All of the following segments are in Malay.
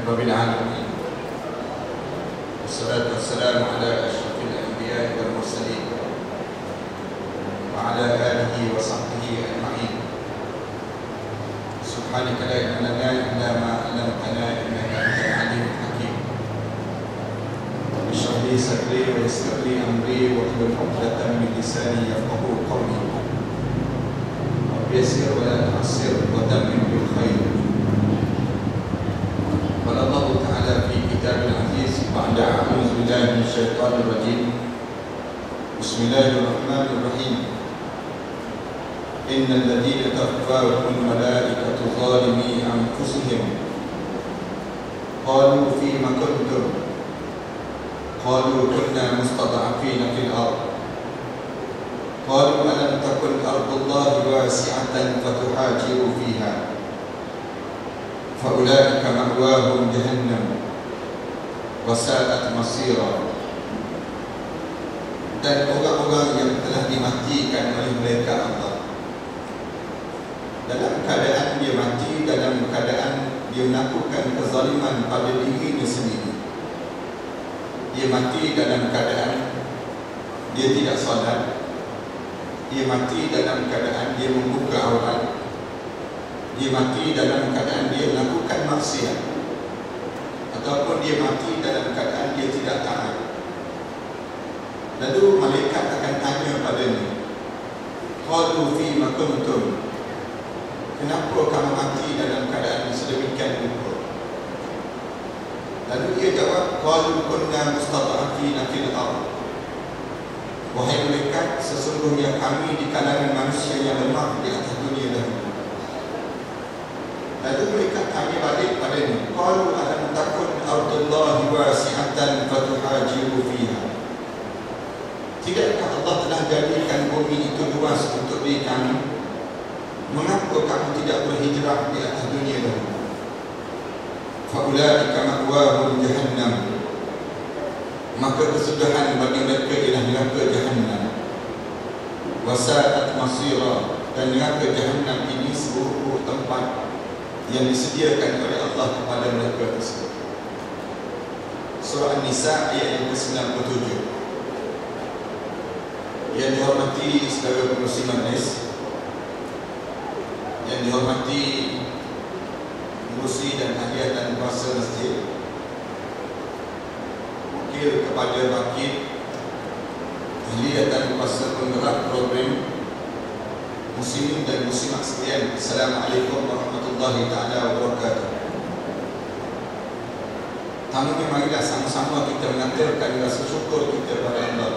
رب العالمين، والصلاة والسلام على أشرف الأنبياء والمرسلين وعلى آله وصحبه أجمعين. سبحانك لا علم لنا إلا ما علمتنا إنك أنت العليم الحكيم. اشرح لي صدري ويسر لي أمري واحلل عقدة من لساني يفقهوا قولي. رب يسر ولا تعسر وتمم بالخير. قال الله تعالى في كتاب العزيز بعد أعوذ بالله من الشيطان الرجيم. بسم الله الرحمن الرحيم. إن الذين توفاهم الملائكة ظالمي أنفسهم قالوا فيم كنتم قالوا كنا مستضعفين في الأرض قالوا ألم تكن أرض الله واسعة فتهاجروا فيها فأولئك مأواهم جهنم وساءت مصيرا. Dan orang-orang yang telah dimatikan oleh mereka Allah, dalam keadaan dia mati, dalam keadaan dia melakukan kezaliman pada dirinya sendiri. Dia mati dalam keadaan dia tidak salat. Dia mati dalam keadaan dia membuka aurat. Dia mati dalam keadaan dia melakukan maksiat, ataupun dia mati dalam keadaan dia tidak taat. Lalu malaikat akan tanya padanya, qalu fima kuntum, kenapa kamu mati dalam keadaan sedemikian rupa? Lalu dia jawab, qalu kunna mustad'afina fil ardh, wahai malaikat, sesungguhnya kami di kalangan manusia yang lemah di atas dunia dahulu. Lalu mereka tanya balik padanya, qalu alam takun ardullahi wasi'atan fatuhajiru fiha, tidakkah Allah telah jadikan bumi itu luas untuk diri kami? Mengapa kamu tidak berhijrah di atas dunia dahulu? Faulaika ma'wahum jahannam, maka kesudahan bagi mereka ialah neraka jahannam. Wasa'at masira, dan neraka jahannam ini seburuk tempat yang disediakan oleh Allah kepada mereka tersebut. Surah An-Nisa ayat yang ke-97. Yang dihormati saudara pengurusi majlis, yang dihormati pengurusi dan hadiah dan kuasa masjid, wakil kepada wakil, ahli dan kuasa penggerak program, muslimin dan muslimat sekalian, Assalamualaikum warahmatullahi taala wabarakatuh. Tamunya, marilah sama-sama kita mengaturkan rasa syukur kita kepada Allah,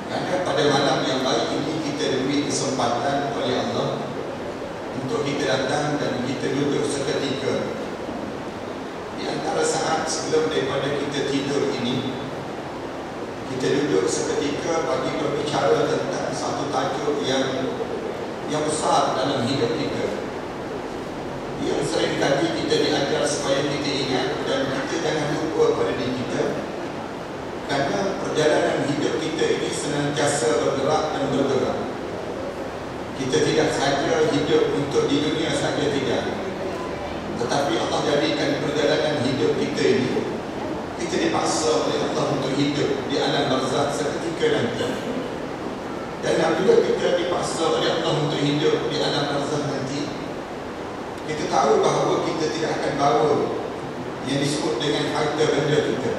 kerana pada malam yang baik ini kita diberi kesempatan oleh Allah untuk kita datang dan kita duduk seketika. Di antara saat sebelum daripada kita tidur ini, kita duduk seketika bagi berbicara tentang satu tajuk yang besar dalam hidup kita, yang sering kali kita diajar supaya kita ingat dan kita jangan lupa pada diri kita, kerana perjalanan hidup kita ini senantiasa bergerak dan bergerak. Kita tidak saja hidup untuk di dunia saja, tidak, tetapi Allah jadikan perjalanan hidup kita ini, kita dipaksa oleh Allah untuk hidup di alam barzakh seketika nanti. Dan apabila kita dipaksa oleh Allah untuk hidup di alam barzakh nanti, kita tahu bahawa kita tidak akan bawa yang disebut dengan harta benda kita.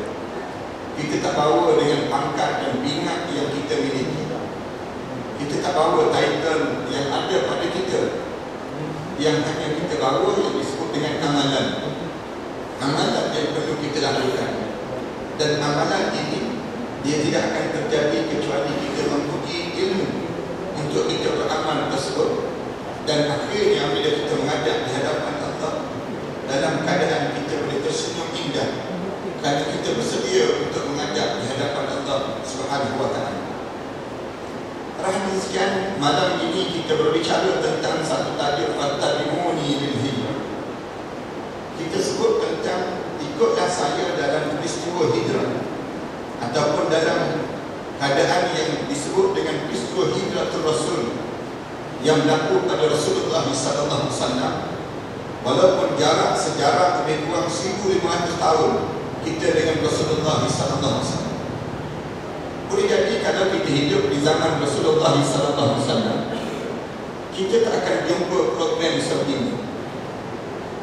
Kita tak bawa dengan pangkat dan bingat yang kita miliki. Kita tak bawa title yang ada pada kita. Yang hanya kita bawa yang disebut dengan amalan. Amalan yang perlu kita lakukan. Dan amalan ini, dia tidak akan terjadi kecuali kita mempunyai ilmu untuk kita beramal tersebut. Dan akhirnya bila kita menghadap di hadapan Allah, dalam keadaan kita boleh tersenyum indah, kerana kita bersedia untuk menghadap di hadapan Allah Subhanahu wa ta'ala. Rahmat sekian, malam ini kita berbicara tentang satu tajuk, fattabi'uni lil hijrah. Kita sebut tentang ikutlah saya dalam peristiwa hijrah, ataupun dalam keadaan yang disebut dengan peristiwa hijratul Rasul yang berlaku pada Rasulullah SAW Walaupun jarak sejarah lebih kurang 1500 tahun kita dengan Rasulullah SAW. Boleh jadi kalau kita hidup di zaman Rasulullah SAW, kita tak akan jumpa program seperti ini.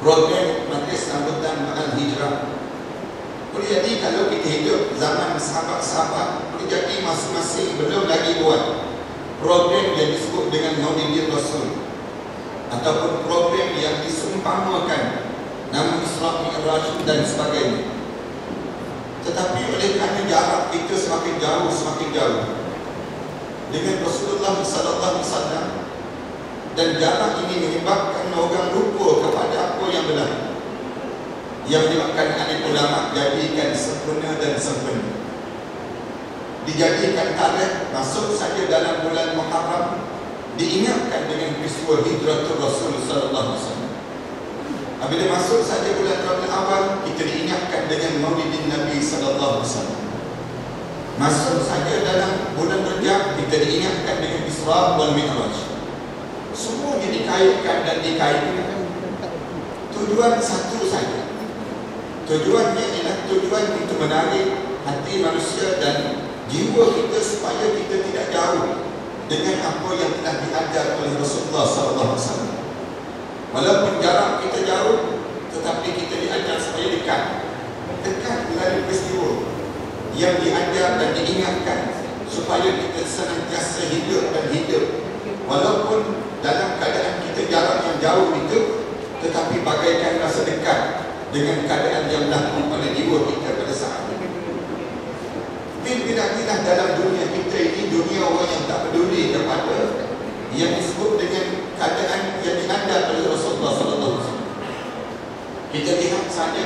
Program Majlis Sambutan Ma'al Hijrah. Boleh jadi kalau kita hidup zaman sahabat-sahabat, boleh jadi masing-masing belum lagi buat program yang disebut dengan Maulidin Rasul, ataupun program yang disumpamakan nama Isra Mi'raj dan sebagainya. Tetapi oleh kerana jarak kita semakin jauh dengan Rasulullah SAW, dan jarak ini menyebabkan orang lupa kepada apa yang berlaku, yang menyebabkan alim ulama jadikan sempurna dan sempurna. Dijadikan tarikh masuk saja dalam bulan Muharram, diingatkan dengan peristiwa hijratul Rasul sallallahu alaihi wasallam. Apabila masuk saja bulan Rabiul Awal, kita diingatkan dengan Maulidin Nabi sallallahu alaihi wasallam. Masuk saja dalam bulan Rajab, kita diingatkan dengan Isra wal Mi'raj. Semuanya dikaitkan dan dikaitkan. Tujuan satu saja. Tujuannya ialah tujuan untuk menarik hati manusia dan jiwa kita supaya kita tidak jauh dengan apa yang telah diajar oleh Rasulullah SAW. Walaupun jarak kita jauh, tetapi kita diajar supaya dekat melalui peristiwa yang diajar dan diingatkan supaya kita senantiasa hidup dan hidup. Walaupun dalam keadaan kita jarak yang jauh itu, tetapi bagaikan rasa dekat dengan keadaan yang berlaku pada jiwa kita pada saat ini. Bila-bila dalam dunia kita ini, dunia orang yang tak peduli kepada yang disebut dengan keadaan yang diajar oleh Rasulullah SAW. Kita lihat saja,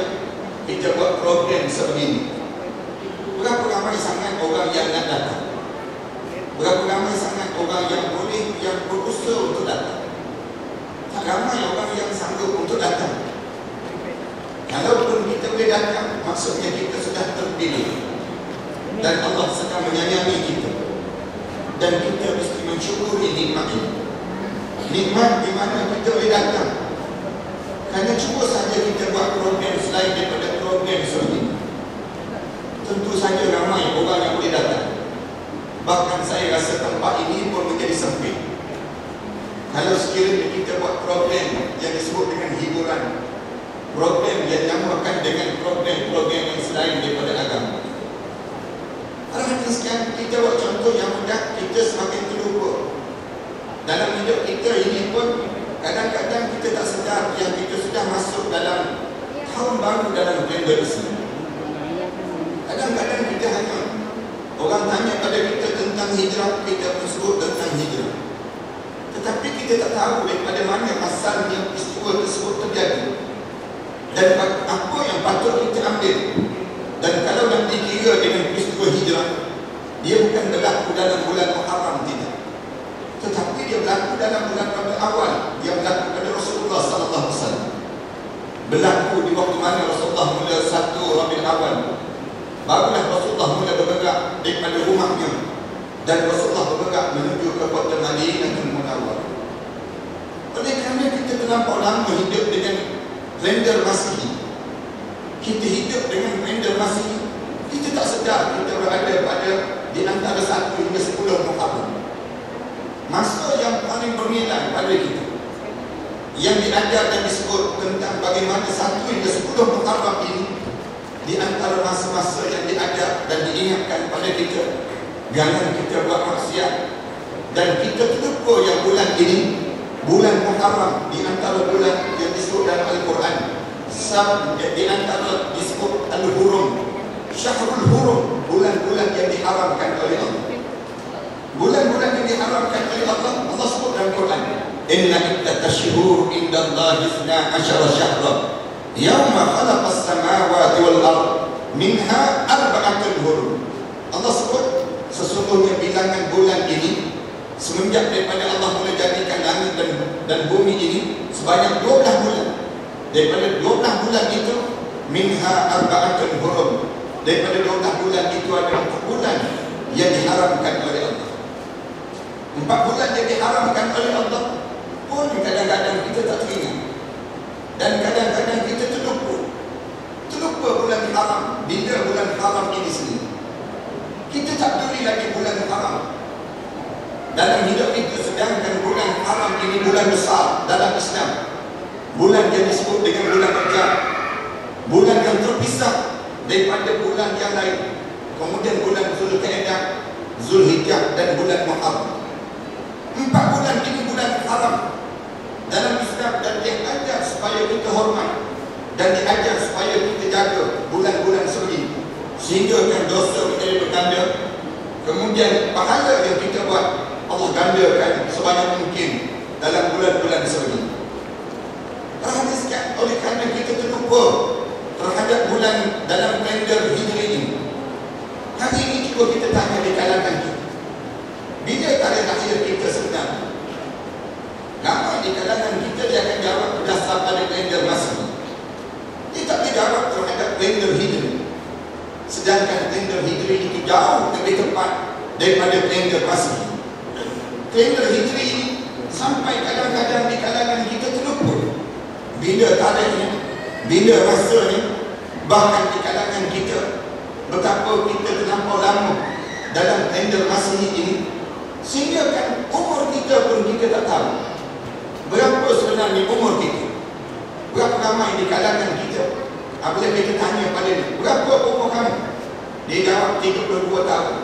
kita buat program sebegini. Berapa ramai sangat orang yang nak datang? Berapa ramai sangat orang yang boleh, yang berusaha untuk datang? Tak ramai orang yang sanggup untuk datang. Kalaupun kita boleh datang, maksudnya kita sudah terpilih dan Allah sedang menyayangi kita, dan kita mesti mensyukuri nikmat ini. Nikmat di mana kita boleh datang. Kerana cuba saja kita buat program selain daripada program seperti ini, tentu saja ramai orang yang boleh datang. Bahkan saya rasa tempat ini pun menjadi sempit. Kalau sekiranya kita buat program yang disebut dengan hiburan, program yang dinamakan dengan program-program yang selain daripada agama. Alhamdulillah sekian, kita buat contoh yang mudah, kita semakin terlupa. Dalam hidup kita ini pun kadang-kadang kita tak sedar yang kita sudah masuk dalam tahun baru dalam kalender Islam. Kadang-kadang kita hanya, orang tanya pada kita tentang hijrah, kita pun sebut tentang hijrah. Tetapi kita tak tahu daripada mana asalnya peristiwa tersebut terjadi dan apa yang patut kita ambil. Dan kalau nak dikira dengan peristiwa hijrah, dia bukan berlaku dalam bulan Muharram, tidak, tetapi dia berlaku dalam bulan Rabiul Awal. Dia berlaku pada Rasulullah SAW. Berlaku di waktu mana Rasulullah mula 1 Rabiul Awal. Barulah Rasulullah mula bergerak daripada rumahnya, dan Rasulullah bergerak menuju ke kota Madinatul Munawwarah. Oleh kerana kita terlampau lama hidup dengan kalender Masihi, kita hidup dengan kalender Masihi, kita tak sedar kita berada pada di antara 1 hingga 10 Muharram. Masa yang paling bernilai pada kita, yang diajar dan disebut tentang bagaimana 1 hingga 10 Muharram ini di antara masa-masa yang diajar dan diingatkan pada kita, jangan kita buat maksiat. Dan kita terlupa yang bulan ini, bulan Muharram, di antara bulan yang disebut dalam Al-Quran, di antara disebut Al-Hurum, Syahrul Hurum, bulan-bulan yang diharamkan oleh Allah. Bulan-bulan yang diharamkan oleh Allah, Allah sebut dalam Quran, inna iddatash shuhur indallahi 12 syahra yawma khalaqas samawati wal ard minha arba'atun hurum. Allah sebut sesungguhnya bilangan bulan ini semenjak daripada Allah mula jadikan langit dan bumi ini sebanyak 12 bulan. Daripada 12 bulan itu, minha arba'atun hurum, daripada 12 bulan itu ada 4 bulan yang diharamkan oleh Allah. 4 bulan yang diharamkan oleh Allah pun kadang-kadang kita tak teringat. Dan dalam hidup kita, sedangkan bulan haram ini bulan besar dalam Islam. Bulan yang disebut dengan bulan Rajab, bulan yang terpisah daripada bulan yang lain. Kemudian bulan Zulkaidah, Zulhijjah dan bulan Muharram. 4 bulan ini bulan haram dalam Islam, dan diajar supaya kita hormat dan diajar supaya kita jaga bulan-bulan seperti ini, sehingga kan dosa kita bertanda, kemudian pahala yang kita buat Allah gandakan sebanyak mungkin dalam bulan-bulan seperti ini. Oleh kerana kita terlupa terhadap bulan dalam kalender Hijri ini, hari ini cuba kita tanya di kalangan kita, bila tarikh lahir kita sebenarnya? Ramai di kalangan kita dia akan jawab berdasar pada kalender Masehi. Dia tak boleh jawab terhadap kalender Hijri, sedangkan kalender Hijri itu jauh lebih tepat daripada kalender Masehi. Kalender Hijri ini sampai kadang-kadang di kalangan kita terlupa bila tarikhnya, bila rasanya, bahkan di kalangan kita betapa kita terlampau lama dalam kalender Masehi ini, sehingga kan umur kita pun kita tak tahu berapa sebenarnya umur kita. Berapa ramai di kalangan kita, apabila kita tanya pada dia, berapa umur kamu? Dia jawab 32 tahun.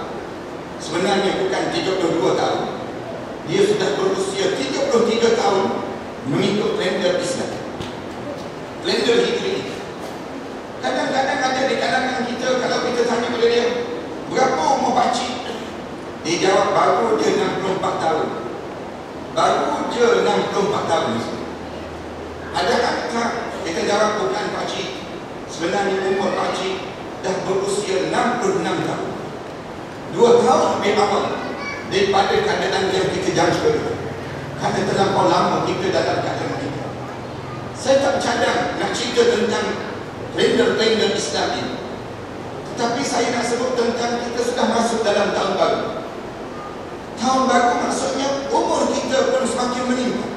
Sebenarnya bukan 32 tahun, dia sudah berusia 33 tahun mengikut kalender Islam, kalender Hijri. Kadang-kadang ada di kalangan kita, kalau kita tanya pada dia, berapa umur pakcik? Dia jawab baru je 64 tahun. Baru je 64 tahun. Adakah kita jawab bukan pakcik, sebenarnya umur pakcik dah berusia 66 tahun, 2 tahun lebih awal daripada keadaan yang kita jangka, kerana terlampau lama kita dalam keadaan kita. Saya tak cadang nak cerita tentang kalender-kalender Islam ini, tetapi saya nak sebut tentang kita sudah masuk dalam tahun baru. Tahun baru maksudnya umur kita pun semakin meningkat,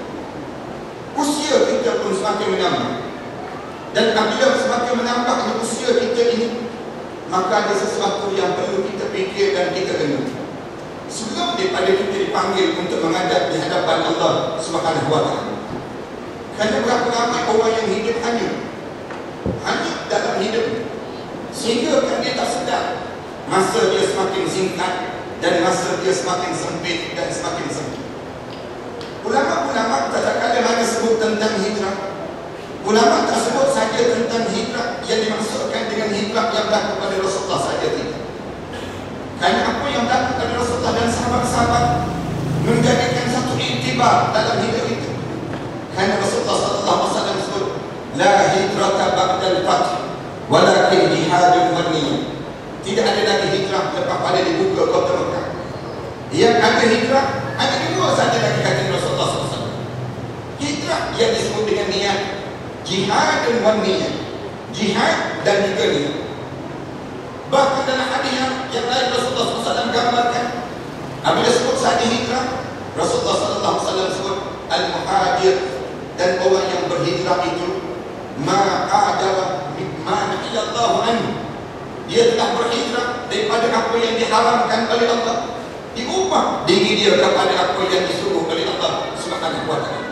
usia kita pun semakin menambah. Dan apabila semakin menambah usia kita ini, maka ada sesuatu yang perlu kita fikir dan kita dengar sebelum daripada kita dipanggil untuk menghadap di hadapan Allah Subhanahu wa Ta'ala. Kerana berapa ramai orang yang hidup hanya dalam hidup, sehingga kan dia tak sedar masa dia semakin singkat dan masa dia semakin sempit dan semakin sempit. Ulama-ulama tak ada hanya sebut tentang hijrah. Ulama tak sebut saja tentang hijrah yang dimaksudkan dengan hijrah yang berlaku pada Rasulullah saja, tidak. Kerana apa yang berlaku pada Rasulullah dan sahabat-sahabat menjadikan satu iktibar dalam hidup itu. Kerana Rasulullah SAW sebut, la hijrata ba'dal fath walakin jihadun wa niyyah. Tidak ada lagi hijrah lepas pada dibuka kota Mekah. Yang ada hijrah, ada 2 saja lagi kata Rasulullah SAW. Hijrah yang disebut dengan niat, jihad dan wan niyyah, jihad dan juga niat. Bahkan dalam hadis yang lain Rasulullah SAW gambarkan, apabila sebut saja hijrah, Rasulullah SAW sebut al-muhajir, dan orang yang berhijrah itu ma'adara ma'na'illallahu anhu, dia telah berhijrah daripada apa yang diharamkan oleh Allah, diubah diri dia kepada apa yang disuruh oleh Allah Subhanahu wa Ta'ala.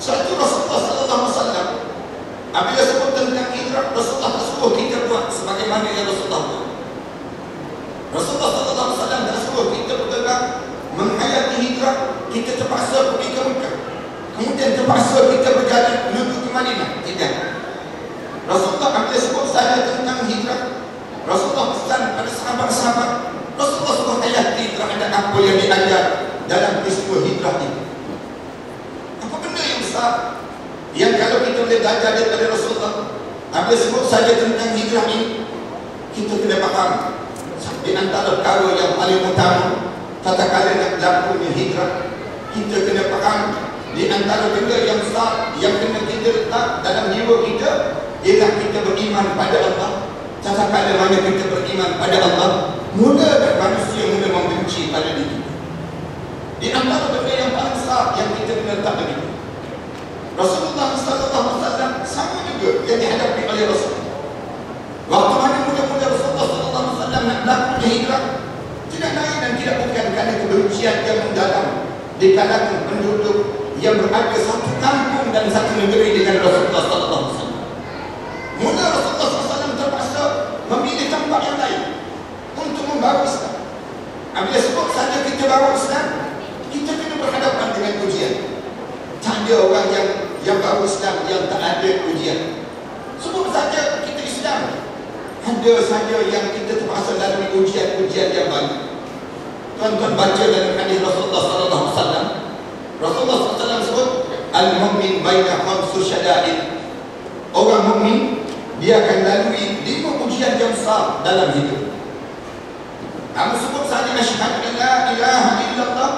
Satu Rasulullah SAW apabila sebut tentang hijrah, Rasulullah tak suruh kita buat sebagaimana yang Rasulullah buat. Rasulullah SAW tak suruh kita bergerak menghayati hijrah, kita terpaksa pergi ke Mekah, kemudian terpaksa kita berjalan menuju ke Madinah. Tidak. Rasulullah apabila sebut saja tentang hijrah, Rasulullah pesan pada sahabat-sahabat, Rasulullah suruh hayati terhadap apa yang diajar dalam peristiwa hijrah ini. Apa benda yang besar yang kalau kita boleh belajar daripada Rasulullah, apabila sebut saja tentang hijrah ini, kita kena faham di antara perkara yang paling utama tatkala nak berlakunya hijrah, kita kena faham di antara benda yang besar yang kena kita letak dalam jiwa kita ialah kita beriman pada Allah. Tatkala mana kita beriman pada Allah, mula dan manusia mula membenci pada diri. Di antara benda yang paling besar yang kita kena letak begitu. Rasulullah SAW sama juga yang dihadapi oleh Rasulullah. Waktu mana mula-mula Rasulullah SAW nak melakukan hijrah, Tidak lain dan tidak bukan kerana kebencian yang mendalam di kalangan penduduk yang berada satu kampung dan satu negeri dengan Rasulullah sallallahu alaihi wasallam. Mula Rasulullah SAW terpaksa memilih tempat yang lain untuk membawa Islam. Bila sebut saja kita bawa Islam, kita kena berhadapan dengan ujian. Tak ada orang yang bawa Islam yang tak ada ujian. Sebut saja kita Islam, ada saja yang kita terpaksa lalui ujian-ujian yang banyak. Tuan-tuan baca dalam hadis Rasulullah sallallahu alaihi wasallam. Rasulullah SAW sebut al-mu'min baina khamsu syada'id. Orang mukmin dia akan lalui 5 ujian yang besar dalam hidup. Kamu sebut saja asyhadu an la ilaha illallah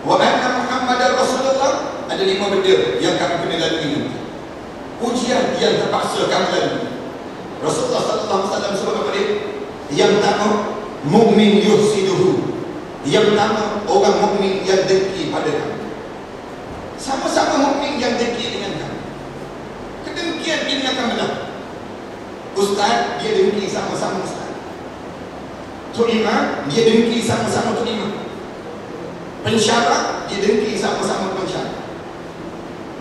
wa anna Muhammadar Rasulullah, ada 5 benda yang kamu kena lalui nanti. Ujian yang terpaksa kamu lalui. Rasulullah sallallahu alaihi wasallam sebut apa dia? Yang pertama, mukmin yuhsiduhu. Yang pertama, orang mukmin yang dengki pada kamu. Sama-sama mukmin yang dengki dengan kamu. Kedengkian ini akan berlaku. Ustaz, dia dengki sama-sama ustaz. Tok Imam, dia dengki sama-sama Tok Imam. Pensyarah, dia dengki sama-sama pensyarah.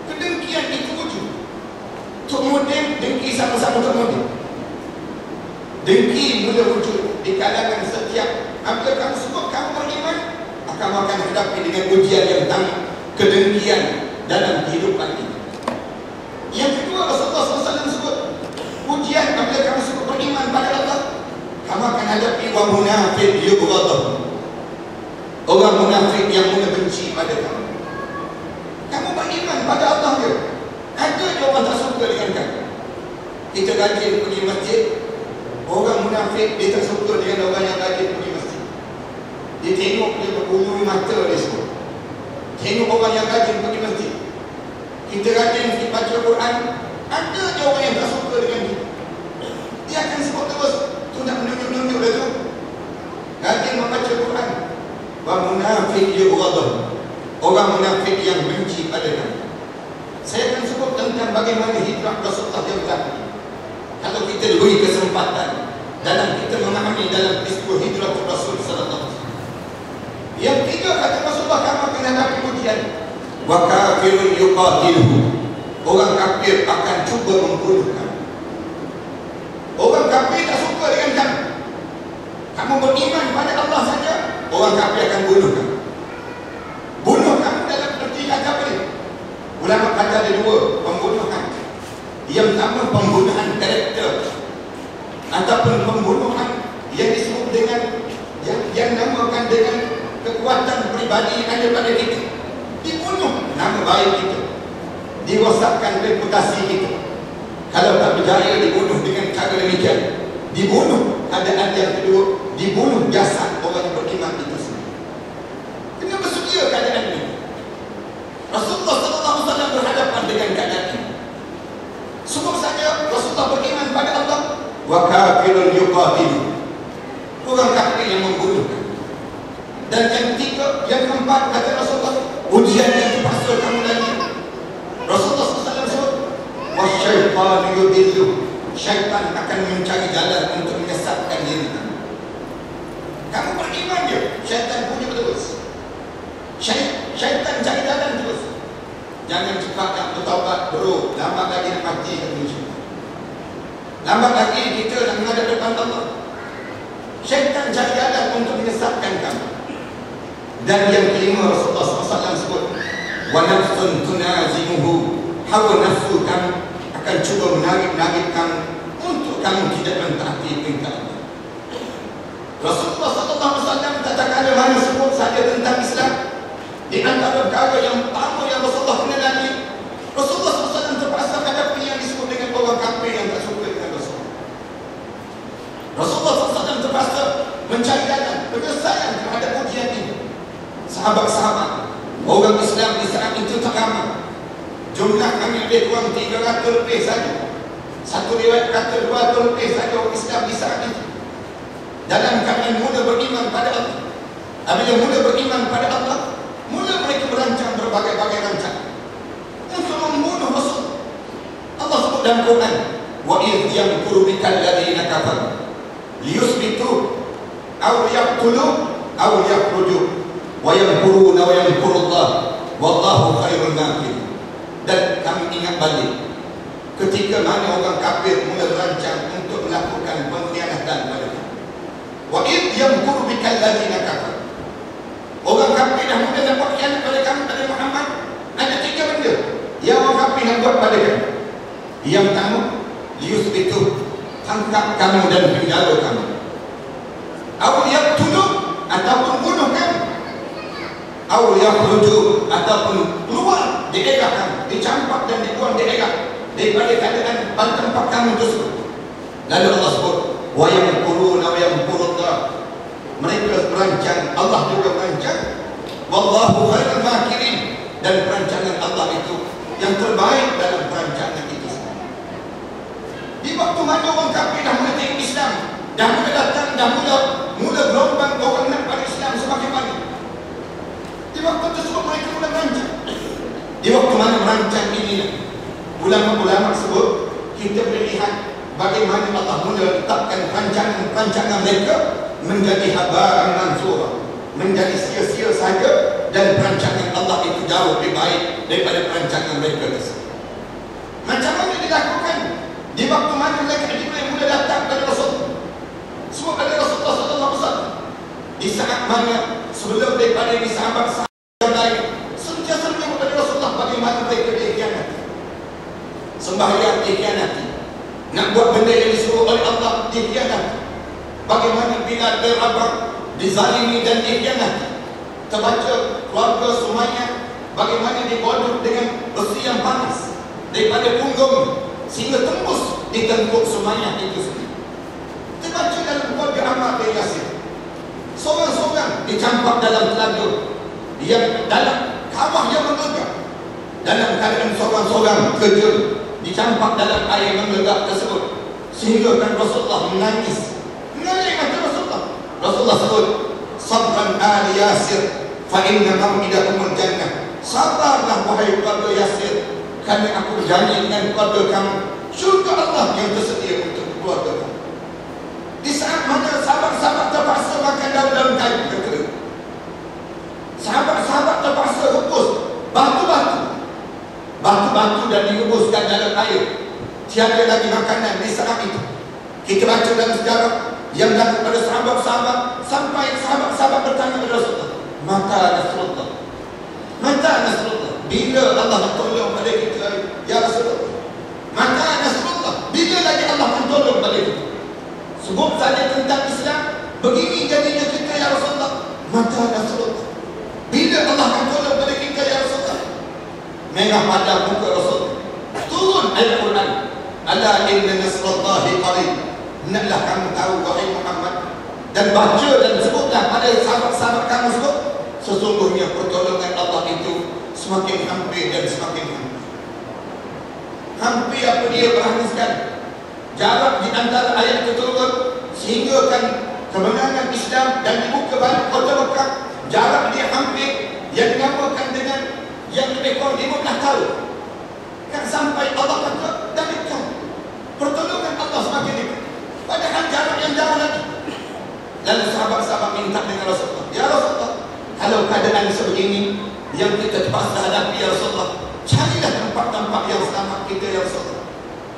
Kedengkian itu wujud. Tok Mudin dengki sama-sama Tok Mudin. Dengki mula wujud di kalangan setiap. Apabila kamu sebut kamu beriman, kamu akan hadapi dengan ujian yang pertama, kedengkian dalam kehidupan kita. Yang kedua, Rasulullah SAW sebut ujian apabila kamu sebut beriman pada Allah, kamu akan hadapi wa munafiq yubghadhu. Orang munafik yang mula benci pada kamu. Kamu beriman pada Allah ke? Ada je orang tak suka dengan kamu. Kita rajin pergi masjid, orang munafik dia tak suka dengan orang yang rajin pergi masjid. Dia tengok dia berbulu mata dia semua. Tengok orang yang rajin pergi masjid. Kita rajin pergi baca Quran, ada je orang yang tak suka dengan kita. Dia akan sebut terus, tu nak menunjuk-nunjuk dah tu. Rajin membaca Quran. Wa munafiq yubghadhu. Orang munafik yang benci pada kamu. Saya akan sebut tentang bagaimana hijrah Rasulullah yang berlaku. Kalau kita diberi kesempatan dalam kita memahami dalam peristiwa hijrah Rasul sallallahu alaihi wasallam. Yang ketiga, kata Rasulullah, kamu akan hadapi ujian. Wa kafirun yuqatiluhu. Orang kafir akan cuba membunuh kamu. Orang kafir tak suka dengan kamu. Kamu beriman pada Allah saja, orang kafir akan bunuh kamu. Bunuh kamu dalam erti kata apa ni? Ulama kata ada 2 pembunuhan. Yang pertama, pembunuhan karakter, ataupun pembunuhan yang disebut dengan yang namakan dengan kekuatan peribadi yang ada pada kita. Dibunuh nama baik kita, dirosakkan reputasi kita. Kalau tak berjaya, dibunuh dengan cara demikian. Dibunuh keadaan yang kedua, dibunuh jasad orang yang beriman itu sendiri. Kena bersedia keadaan ini. Rasulullah SAW berhadapan dengan keadaan ini. Sebut saja Rasulullah beriman pada Allah, wa kafirun yuqatilu. Orang kafir yang membunuhkan. Dan yang ketiga, yang keempat, kata Rasulullah, ujian yang terpaksa kamu lagi. Rasulullah SAW sebut, wasyaitan yudillu. Syaitan akan mencari jalan untuk menyesatkan diri kamu. Kamu beriman je, syaitan punya terus. Syaitan cari jalan terus. Jangan cepat nak bertaubat, bro. Lambat lagi nak mati, kata Rasulullah. Lambat lagi kita nak menghadap depan Allah. Syaitan cari jalan untuk menyesatkan kamu. Dan yang kelima, Rasulullah SAW sebut, wa nafsun tunazimuhu. Hawa nafsu kamu akan cuba menarik kamu untuk kamu tidak mentaati perintah Allah. Rasulullah SAW tak kala mana sebut saja tentang Islam. Di antara perkara yang pertama yang Rasulullah kenali, Rasulullah SAW terpaksa hadapi yang disebut dengan orang kafir yang tak suka dengan Rasulullah. Rasulullah SAW terpaksa mencari jalan penyelesaian terhadap ujian ini. Sahabat-sahabat, orang Islam di saat itu tak ramai. Jumlah kami lebih kurang 300 lebih saja. Satu riwayat kata 200 lebih saja orang Islam di saat itu. Dalam kami mula beriman pada Allah. Apabila mula beriman pada Allah, mula mereka merancang berbagai-bagai rancangan untuk membunuh Rasul. Allah sebut dalam Quran, wa idh yamkuru bikal ladzina kafaru liyusbitu aw yaqtulu aw yakhruju wa yamkuruna wa yamkurullah wallahu khairul makirin. Dan kami ingat balik ketika mana orang kafir mula berancang untuk melakukan pengkhianatan pada kami. Wa id yamkuru bikal ladzina kafaru. Orang kafir dah mula nak buat khianat pada kami, pada Muhammad. Ada 3 benda yang orang kafir nak buat pada kami. Yang pertama, liyusbitu, tangkap kamu dan penjara kamu. Aw yaqtulu, ataupun bunuh kamu. Aw yakhruju, ataupun keluar di daerah kamu, dicampak dan dibuang di daerah daripada keadaan pada tempat kamu tersebut. Lalu Allah sebut, wa yamkuruna wa yamkurullah. Mereka merancang, Allah juga merancang. Wallahu khairul makirin. Dan perancangan Allah itu yang terbaik dalam perancangan itu. Di waktu mana orang kafir dah mula tengok Islam, dah mula datang, dah mula gelombang orang nak pada Islam semakin banyak. Di waktu tersebut mereka mula merancang. Di waktu mana merancang ini, ulama-ulama sebut, kita boleh lihat bagaimana Allah mula letakkan rancangan mereka menjadi haba'an mansura, menjadi sia-sia saja, dan perancangan Allah itu jauh lebih baik daripada perancangan mereka tersebut. Macam mana dilakukan? Di waktu mana mereka mula datang kepada Rasul, semua pada Rasulullah SAW. Di saat mana sebelum daripada ini sahabat-sahabat yang lain sentiasa menyebut kepada Rasulullah bagaimana mereka dikhianati, sembahyang dikhianati, nak buat benda yang disuruh oleh Allah dikhianati, bagaimana Bilal bin Rabah dizalimi dan dikhianati. Terbaca keluarga Sumayyah bagaimana dibodoh dengan besi yang panas daripada punggung sehingga tembus di tengkuk Sumayyah itu sendiri. Terbaca dalam keluarga Ammar bin Yasir, seorang-seorang dicampak dalam telaga yang dalam kawah yang mengegap, dalam keadaan seorang-seorang terjun dicampak dalam air yang mengegap tersebut, sehingga kan Rasulullah menangis mata Rasulullah. Rasulullah sebut, sabran ali Yasir fa inna maw'idakumul jannah. Sabarlah wahai keluarga Yasir, kerana aku berjanji dengan keluarga kamu syurga Allah yang tersedia untuk keluarga kamu. Di saat mana sahabat-sahabat terpaksa makan daun-daun kayu kekering, sahabat-sahabat terpaksa rebus batu-batu dan direbuskan dalam air, tiada lagi makanan di saat itu. Kita baca dalam sejarah yang berlaku pada sahabat-sahabat, sampai sahabat-sahabat bertanya kepada Rasulullah, mata Nasrullah, mata Nasrullah, bila Allah nak tolong pada kita ya Rasulullah, mata Nasrullah, bila lagi Allah akan tolong pada kita. Sebut saja tentang Islam, begini jadinya kita ya Rasulullah, mata Nasrullah, bila Allah akan tolong pada kita ya Rasulullah. Merah pada muka Rasul, turun Al-Quran, ala inna nasrullahi qarib. Hendaklah kamu tahu wahai Muhammad, dan baca dan sebutlah pada sahabat-sahabat kamu sebut, sesungguhnya pertolongan Allah itu semakin hampir dan semakin hampir. Hampir apa dia berhaniskan jarak di antara ayat itu turun, sehingga kan kemenangan Islam dan dibuka balik kota Mekah, jarak dia hampir, yang dinamakan dengan yang lebih kurang 15 tahun. Kan sampai Allah kata dan dekat, pertolongan Allah semakin dekat, padahal jarak yang jauh lagi. Lalu sahabat-sahabat minta dengan Rasulullah, ya Rasulullah, kalau keadaan sebegini yang kita terpaksa hadapi ya Rasulullah, carilah tempat-tempat yang selamat kita ya Rasulullah.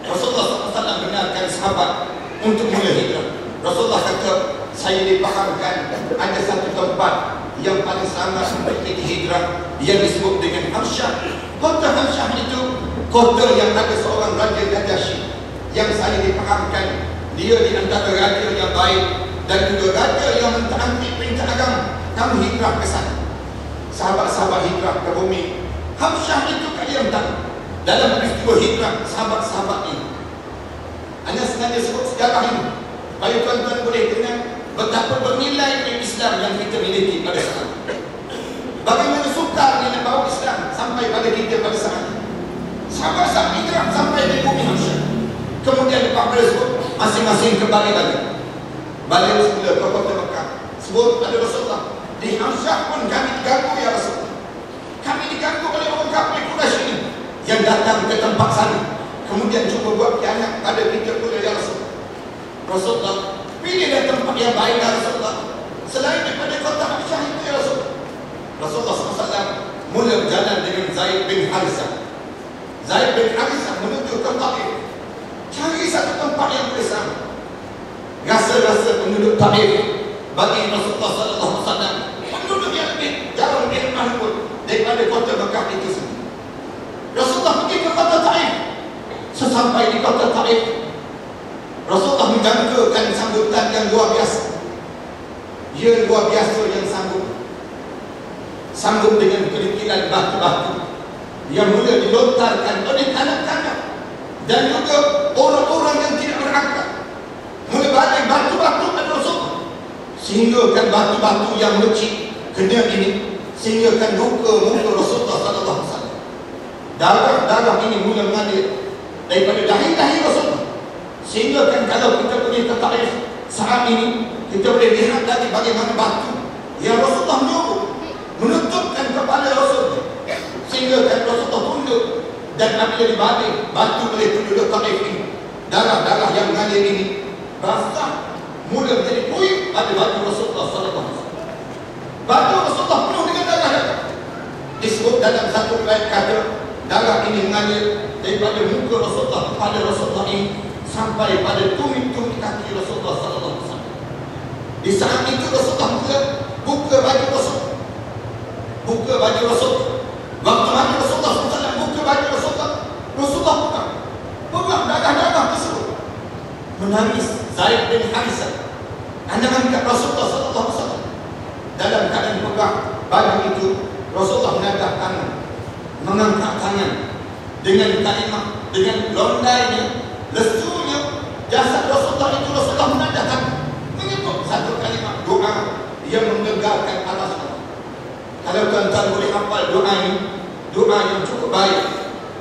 Rasulullah SAW benarkan sahabat untuk mula hijrah. Rasulullah kata, saya dipahamkan ada satu tempat yang paling selamat untuk kita hijrah, yang disebut dengan Habsyah. Kota Habsyah itu kota yang ada seorang Raja Najasyi, yang saya dipahamkan dia di antara raja yang baik dan juga raja yang mentaati perintah agama. Kamu hijrah ke sana. Sahabat-sahabat hijrah ke bumi Habsyah itu kalian tahu. Dalam peristiwa hijrah sahabat-sahabat ini, hanya sengaja sebut sejarah ini supaya tuan-tuan boleh dengar betapa bernilai Islam yang kita miliki pada saat ini. Bagaimana sukar dia nak bawa Islam sampai pada kita pada saat ini. Sahabat-sahabat hijrah sampai di bumi Habsyah. Kemudian dipanggil sebut masing-masing kembali balik semula ke kota Mekah. Sebut pada Rasulullah, di Habsyah pun kami diganggu ya Rasulullah. Kami diganggu oleh orang kafir Quraisy ini yang datang ke tempat sana, kemudian cuba buat khianat pada kita pula ya Rasulullah. Rasulullah, pilihlah tempat yang baik ya Rasulullah. selain daripada kota Aisyah itu ya Rasulullah SAW mula berjalan dengan Zaid bin Harithah. Zaid bin Harithah menuju ke Taif, cari satu tempat yang bersama. Rasa-rasa penduduk Taif bagi Rasulullah SAW penduduk yang lebih jauh lebih mahmud daripada kota Mekah itu sendiri. Rasulullah pergi ke kota Taif. Sesampai di kota Taif, Rasulullah menjangkakan sambutan yang luar biasa. Ia luar biasa yang sanggup dengan kerikil batu-batu yang mula dilontarkan oleh kanak-kanak dan juga orang-orang yang tidak berakal. Mula balik batu-batu pada Rasulullah, sehingga kan batu-batu yang mecik kena ini, sehingga kan luka muka Rasulullah SAW. Darah ini mula mengalir daripada dahi-dahi Rasulullah, sehingga kan kalau kita pergi ke Taif saat ini, kita boleh lihat lagi bagaimana batu yang Rasulullah menutupkan kepala Rasulullah, sehingga kan Rasulullah tunduk. Dan apabila dibalik batu oleh penduduk Taif ini, darah-darah yang mengalir ini basah, mula menjadi puing pada batu Rasulullah SAW. Batu Rasulullah penuh dengan darah. Disebut dalam satu riwayat kata, darah ini mengalir daripada muka Rasulullah kepada Rasulullah ini sampai pada tumit-tumit kaki Rasulullah SAW. Di saat itu Rasulullah mula buka baju Rasulullah. Buka baju Rasulullah. Waktu mana Rasulullah SAW buka baju Rasulullah, Rasulullah pegang darah-darah tersebut. Menangis Zaid bin Harithah, anak angkat Rasulullah SAW. Dalam keadaan pegang baju itu, Rasulullah menadah tangan, mengangkat tangan dengan kalimat, dengan londainya, lesunya jasad Rasulullah itu. Rasulullah menadah tangan, menyebut satu kalimat doa yang menggegarkan alas. Kalau tuan-tuan boleh hafal doa ini, doa yang cukup baik,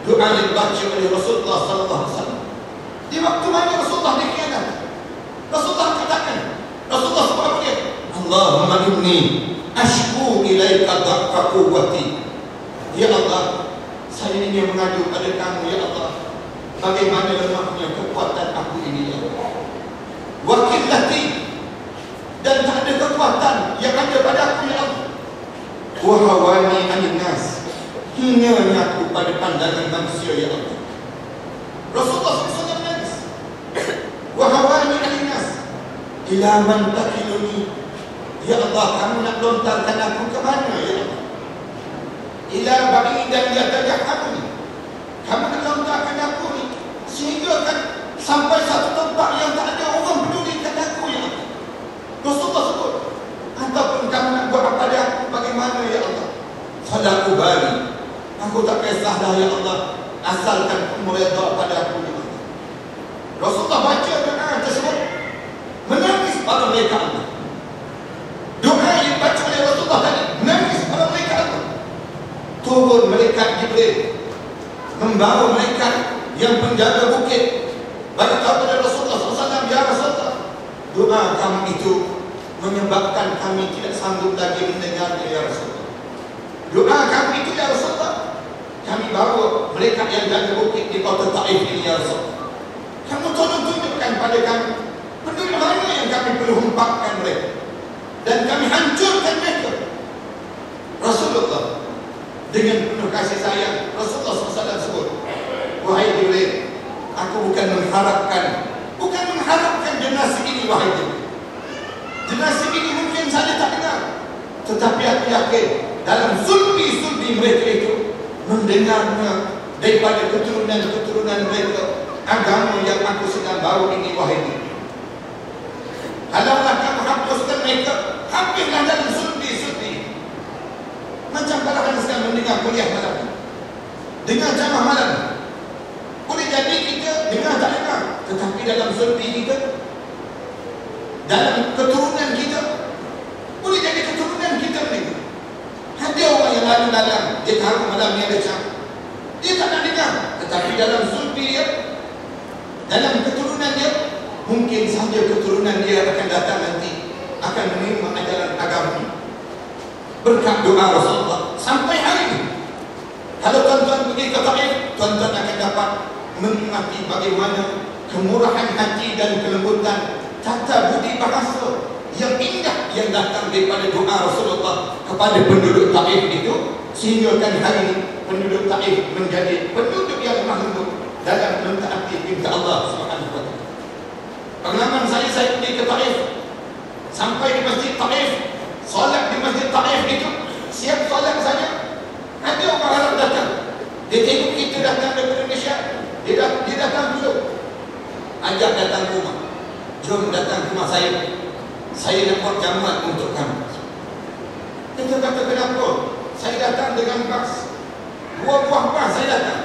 doa yang dibaca oleh Rasulullah SAW. Di waktu mana Rasulullah dikhianat, Rasulullah katakan, Rasulullah sebab dia, Allahumma inni ashku ilaika dha'fa quwwati. Ya Allah, saya ingin mengadu pada kamu ya Allah, bagaimana lemahnya kekuatan aku ini ya Allah. Wa qillati, dan tak ada kekuatan yang ada pada aku ya Allah. Wa hawani 'anil nas, hinanya aku pada pandangan manusia ya Allah. Rasulullah SAW menangis. Wa hawani 'anil nas, ila man takiluni. Ya Allah, kamu nak lontarkan aku ke mana ya Allah? Ila ba'idan yatajahhamuni, kamu nak lontarkan aku ni sehingga kan sampai satu tempat yang tak ada orang pedulikan aku ya Allah. Rasulullah sebut, ataupun kamu nak buat pada aku bagaimana ya Allah? Fala ubali, aku tak kisah dah ya Allah, asalkan kamu redha pada aku ya Allah. Rasulullah baca doa tersebut, menangis para mereka Allah. Doa yang baca oleh Rasulullah tadi, menangis para mereka Allah. Turun malaikat Jibril, membawa malaikat yang penjaga bukit, berkata kepada Rasulullah SAW, ya Rasulullah, doa kamu itu menyebabkan kami tidak sanggup lagi mendengarnya ya Rasulullah. Doa kamu itu ya Rasulullah, kami bawa malaikat yang jaga bukit di kota Taif ini ya Rasulullah. Kamu tolong tunjukkan pada kami penduduk mana yang kami perlu hempapkan mereka, dan kami hancurkan mereka. Rasulullah dengan penuh kasih sayang, Rasulullah SAW sebut, wahai Jibril, aku bukan mengharapkan generasi ini, wahai Jibril. Generasi ini mungkin saja tak dengar, tetapi aku yakin dalam sulbi-sulbi mereka itu mendengarnya daripada keturunan-keturunan mereka agama yang aku sedang bawa ini, wahai Jibril. Kalaulah kamu hapuskan mereka, hampirlah dalam sulbi-sulbi. Macam kalau kita sedang mendengar kuliah malam, dengar ceramah malam, boleh jadi kita dengar tak dengar, tetapi dalam sulbi kita, dalam keturunan kita, boleh jadi keturunan kita mereka. Ada orang yang lalu dalam, dia tahu malam ni ada ceramah, dia tak nak dengar, tetapi dalam sulbi dia, dalam keturunan dia, mungkin saja keturunan dia akan datang nanti, akan menerima ajaran agama berkat doa Rasulullah sampai hari ini. Kalau tuan-tuan pergi ke Taif, tuan-tuan akan dapat menikmati bagaimana kemurahan hati dan kelembutan tata budi bahasa yang indah yang datang daripada doa Rasulullah kepada penduduk Taif itu, sehingga kan hari ini penduduk Taif menjadi penduduk yang makhluk dalam mentaati perintah Allah Subhanahu wa taala. Pengalaman saya pergi ke Taif, sampai di Masjid Taif, solat di Masjid Taif itu, siap solat saja, ada orang Arab datang. Dia tengok kita datang dari Indonesia, dia datang dulu, ajak datang ke rumah. Jom datang ke rumah saya nak buat jamuan untuk kamu. Kita kata, kenapa? Saya datang dengan bas, 2 buah bas saya datang.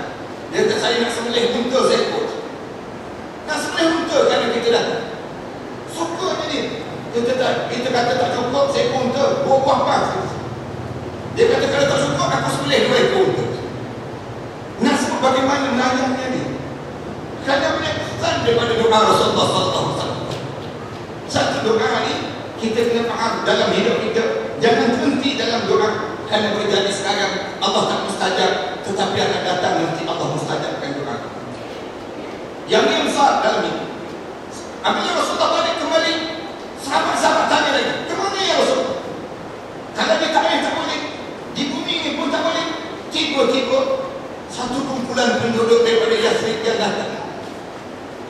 Dia kata, saya nak sembelih unta seekor. Nak sembelih unta kerana kita datang. Suka jadi. Kita kata tak cukup seekor unta, 2 buah bas. Dia kata, kalau tak cukup aku sembelih 2 ekor unta. Nak sebut bagaimana melayangnya ni? Kerana mereka pesan daripada doa Rasulullah SAW. Satu doa ni kita kena faham dalam hidup kita. Jangan berhenti dalam doa. Kerana boleh jadi sekarang Allah tak mustajab, tetapi akan datang nanti Allah mustajabkan doa. Yang ni besar dalam ini. Apabila Rasulullah balik kembali, sahabat-sahabat tanya lagi, ke mana ya Rasulullah? Kalau dia tak boleh, di bumi ini pun tak boleh. Tiba-tiba satu kumpulan penduduk daripada Yathrib yang datang.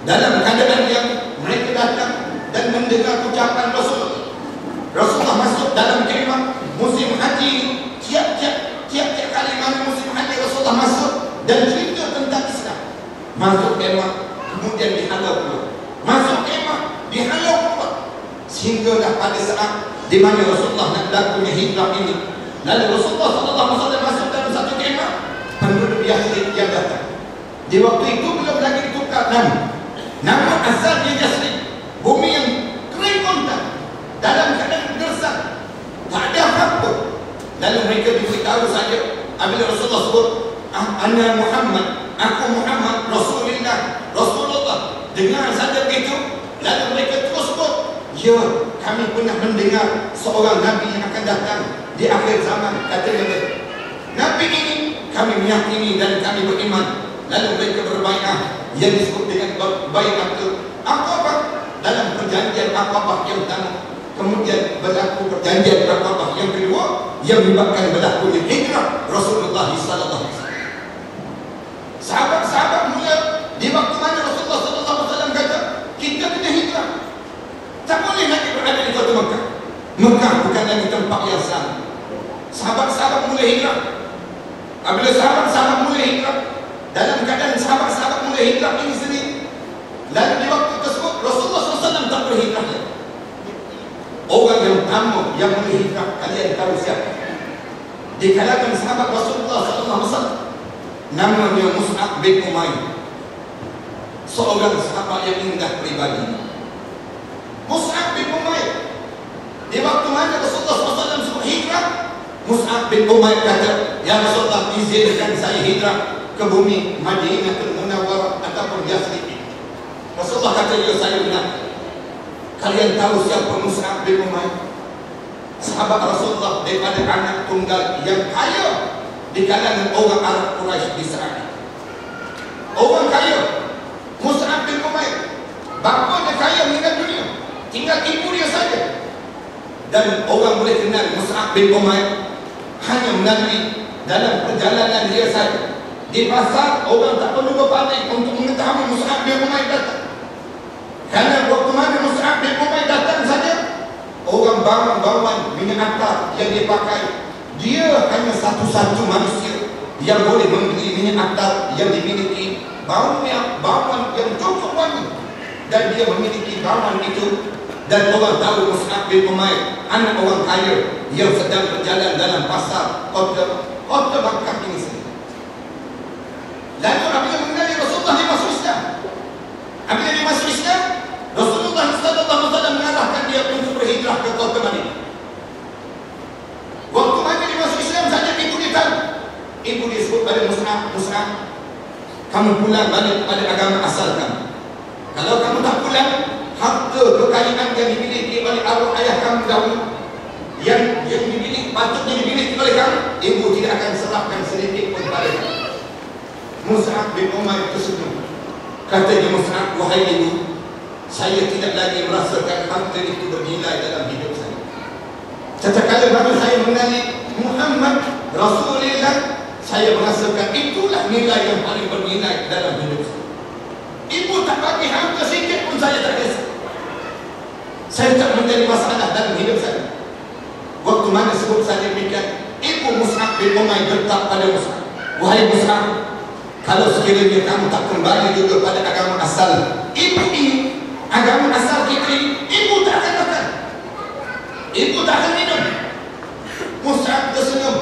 Dalam keadaan yang mereka datang dan mendengar ucapan Rasulullah masuk dalam kemah musim haji. Tiap-tiap kali mana musim haji Rasulullah masuk dan cerita tentang Islam. Masuk kemah, kemudian dihalau keluar. Masuk kemah, dihalau keluar. Sehinggalah pada saat di mana Rasulullah nak lakukan hijrah ini, lalu Rasulullah SAW masuk dalam satu kemah, penduduk Yathrib yang datang. Di waktu itu belum lagi ditukar nama asalnya Yathrib, bumi yang kering kontan, dalam keadaan gersang, tak ada apa-apa. Lalu mereka diberitahu saja, apabila Rasulullah sebut, Ana Muhammad, aku Muhammad, Rasulullah. Dengar saja begitu, lalu mereka terus sebut, ya, kami pernah mendengar seorang Nabi yang akan datang di akhir zaman, katanya mereka. Nabi ini kami meyakini dan kami beriman. Lalu mereka berbaiat yang disebut dengan baiat Aqabah. Dalam perjanjian Aqabah yang pertama, kemudian berlaku perjanjian Aqabah yang kedua, yang menyebabkan berlakunya hijrah Rasulullah SAW. Sahabat-sahabat mula di waktu mana Rasulullah SAW kata, kita kena hijrah, tak boleh lagi berada di kota Mekah. Mekah bukan lagi tempat yang sah. Sahabat-sahabat mula hijrah. Apabila sahabat-sahabat mula hijrah, dalam keadaan sahabat-sahabat mula hijrah ini sendiri, lalu di waktu tersebut Rasulullah SAW tak berhijrah lagi. Orang yang pertama yang mula hijrah, kalian tahu siapa? Di kalangan sahabat Rasulullah SAW, namanya Mus'ab bin Umair, seorang sahabat yang indah pribadi. Mus'ab bin Umair, di waktu mana Rasulullah SAW suruh hijrah, Mus'ab bin Umair kata, ya Rasulullah, izinkan saya hijrah ke bumi Madinatul Munawwarah ataupun Yathrib. Rasulullah kata, ya saya benar. Kalian tahu siapa Mus'ab bin Umair? Sahabat Rasulullah daripada anak tunggal yang kaya di kalangan orang Arab Quraisy di Israel. Orang kaya, Mus'ab bin Umair. Bapa dia kaya meninggal dunia, tinggal ibu dia saja. Dan orang boleh kenal Mus'ab bin Umair hanya melalui dalam perjalanan dia saja. Di pasar, orang tak perlu berpaling untuk mengetahui Mus'ab bin Umair datang. Kerana waktu mana Mus'ab bin Umair datang saja, orang bawang-bawang minyak atar yang dia pakai, dia hanya satu-satu manusia yang boleh membeli minyak atar yang dimiliki bawang yang cukup wangi. Dan dia memiliki bawang itu. Dan orang tahu Mus'ab bin Umair, anak orang kaya yang sedang berjalan dalam pasar kota Makkah ini sendiri. Lalu apabila mengenali Rasulullah dia masuk Islam. Apabila dia masuk Islam, Rasulullah SAW mengarahkan dia untuk berhijrah ke kota Madinah. Waktu mana dia masuk Islam saja, ibu dia tahu. Ibu dia sebut pada Mus'ab, kamu pulang balik kepada agama asal kamu. Kalau kamu tak pulang, harta kekayaan yang dimiliki oleh arwah ayah kamu dahulu, yang dimiliki, patutnya dimiliki oleh kamu, ibu tidak akan serahkan sedikit pun pada kamu. Mus'ab bin Umair tersebut. Katanya Mus'ab, wahai ibu, saya tidak lagi merasakan harta itu bernilai dalam hidup saya. Tatkala baru saya mengenali Muhammad Rasulullah, saya merasakan itulah nilai yang paling bernilai dalam hidup saya. Ibu tak bagi harta sikit pun saya tak kisah. Saya tak menjadi masalah dalam hidup saya. Waktu mana sebut saya demikian, ibu Mus'ab bin Umair berkata pada Mus'ab, wahai Mus'ab, kalau sekiranya kamu tak kembali juga pada agama asal ibu ini, agama asal kita ini, ibu tak akan makan, ibu tak akan minum. Mus'ab tersenyum.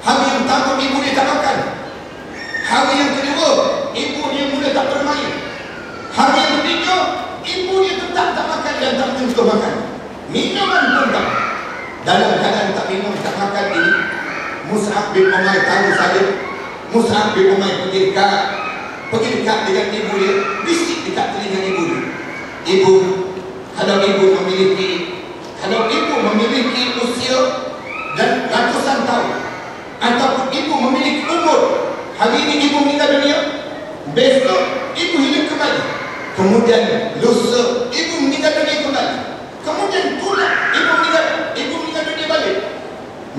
Hari yang pertama ibu dia tak makan. Hari yang kedua ibu dia mula tak bermain. Hari yang ketiga ibu dia tetap tak makan dan tak menyentuh makan. Minuman pun tak. Dalam keadaan tak minum tak makan ini, Mus'ab bin Umair tahu saja. Mus'ab bin Umair pergi dekat dengan ibu dia, bisik dekat telinga ibu dia. Ibu, kalau ibu memiliki usia dan ratusan tahun, ataupun ibu memiliki umur, hari ini ibu meninggal dunia, besok ibu hidup kembali, kemudian lusa ibu meninggal dunia kembali, kemudian pula ibu meninggal dunia balik,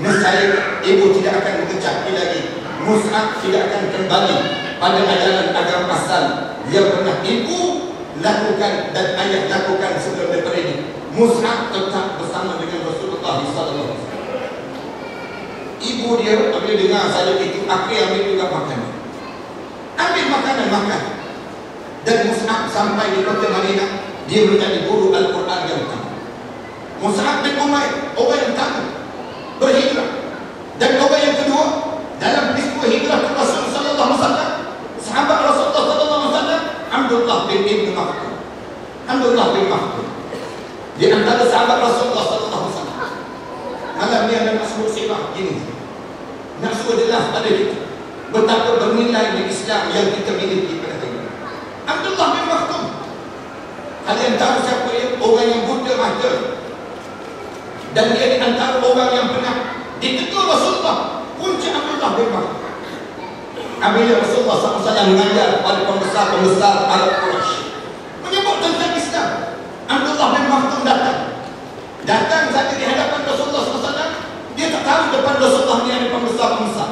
nescaya ibu tidak akan mengecapi lagi. Mus'ab tidak akan kembali pada ajaran agama asal yang pernah ibu lakukan dan ayah lakukan sebelum daripada ini. Mus'ab tetap bersama dengan Rasulullah SAW. Ibu dia apabila dengar saja itu, akhir ambil juga makanan. Ambil makanan makan. Dan Mus'ab sampai di kota Madinah, dia menjadi guru Al-Quran yang pertama. Mus'ab bin Umair, orang yang pertama berhijrah. Dan orang yang kedua dalam peristiwa hijrah Rasul sallallahu alaihi wasallam, sahabat Rasulullah sallallahu alaihi wasallam, Abdullah bin Ibn Maktum. Abdullah bin Maktum di antara sahabat Rasulullah sallallahu alaihi wasallam. Malam ni ada masuk sirah gini. Nak suruh jelas pada kita betapa bernilai Islam yang kita miliki pada hari ini. Abdullah bin Maktum, kalian tahu siapa dia? Orang yang buta mata, dan dia di antara orang yang pernah ditegur Rasulullah. Punca Abdullah bin Maktum. Apabila Rasulullah SAW mengajar kepada pembesar-pembesar Arab Quraisy menyebut tentang Islam, Abdullah bin Maktum datang saja di hadapan Rasulullah SAW. Dia tak tahu depan Rasulullah ni ada pembesar-pembesar.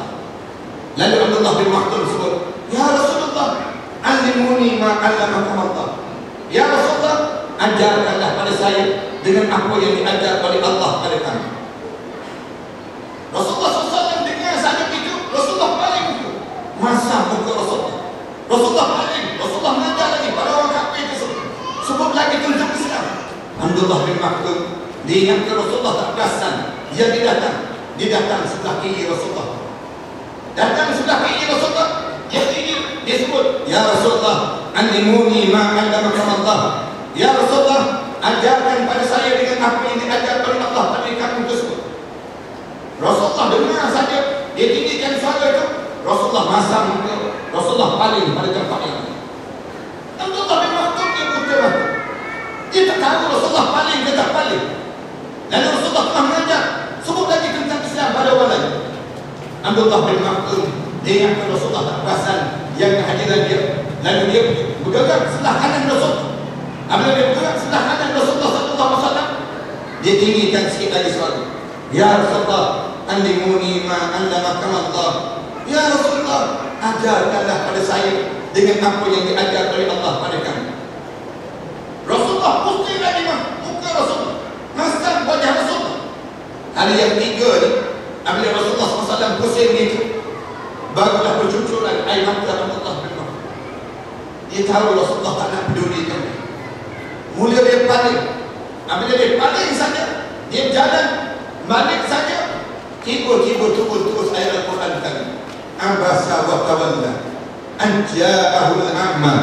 Lalu Abdullah bin Maktum sebut, ya Rasulullah, alimuni ma'allamakum Allah. Ya Rasulullah, ajarkanlah pada saya dengan apa yang diajar oleh Allah pada kami. Rasulullah SAW dengar saja itu, Rasulullah paling itu masa muka Rasulullah. Rasulullah mengajar lagi pada orang kafir tersebut, sebut lagi tentang Islam. Abdullah bin Maktum, dia ingat Rasulullah tak perasan. Dia datang sebelah kiri Rasulullah. Datang sebelah kiri Rasulullah. Dia sebut, ya Rasulullah, alimuni ma'allamakum Allah. Ya Rasulullah, ajarkan pada saya dengan apa yang diajar oleh Allah pada kami tersebut. Rasulullah dengar saja, dia tinggikan suara itu, Rasulullah masam muka, Rasulullah paling pada tempat yang lain. Abdullah bin Maktum dia buta mata. Dia tak tahu Rasulullah paling ke tak paling. Lalu Rasulullah telah mengajar, sebut lagi tentang Islam pada orang lain. Abdullah bin Maktum, dia ingat Rasulullah tak perasan yang kehadiran dia. Lalu dia bergerak sebelah kanan Rasulullah. Apabila dia bergerak sebelah kanan Rasulullah SAW, dia tinggikan sikit lagi suara. Ya Rasulullah, alimuni ma'allamakum Allah. Ya Rasulullah, ajarkanlah pada saya dengan apa yang diajar oleh Allah pada kami. Rasulullah pusing lagi muka Rasulullah, masam wajah Rasulullah. Hari yang tiga ni, apabila Rasulullah SAW pusing itu, barulah bercucuran air mata Abdullah bin Maktum. Dia tahu Rasulullah tak nak pedulikan. Mula dia paling. Apabila dia paling saja, dia jalan balik saja, tiba-tiba turun terus ayat Al-Quran tadi. Abasa wa tawalla an ja'ahu al-a'ma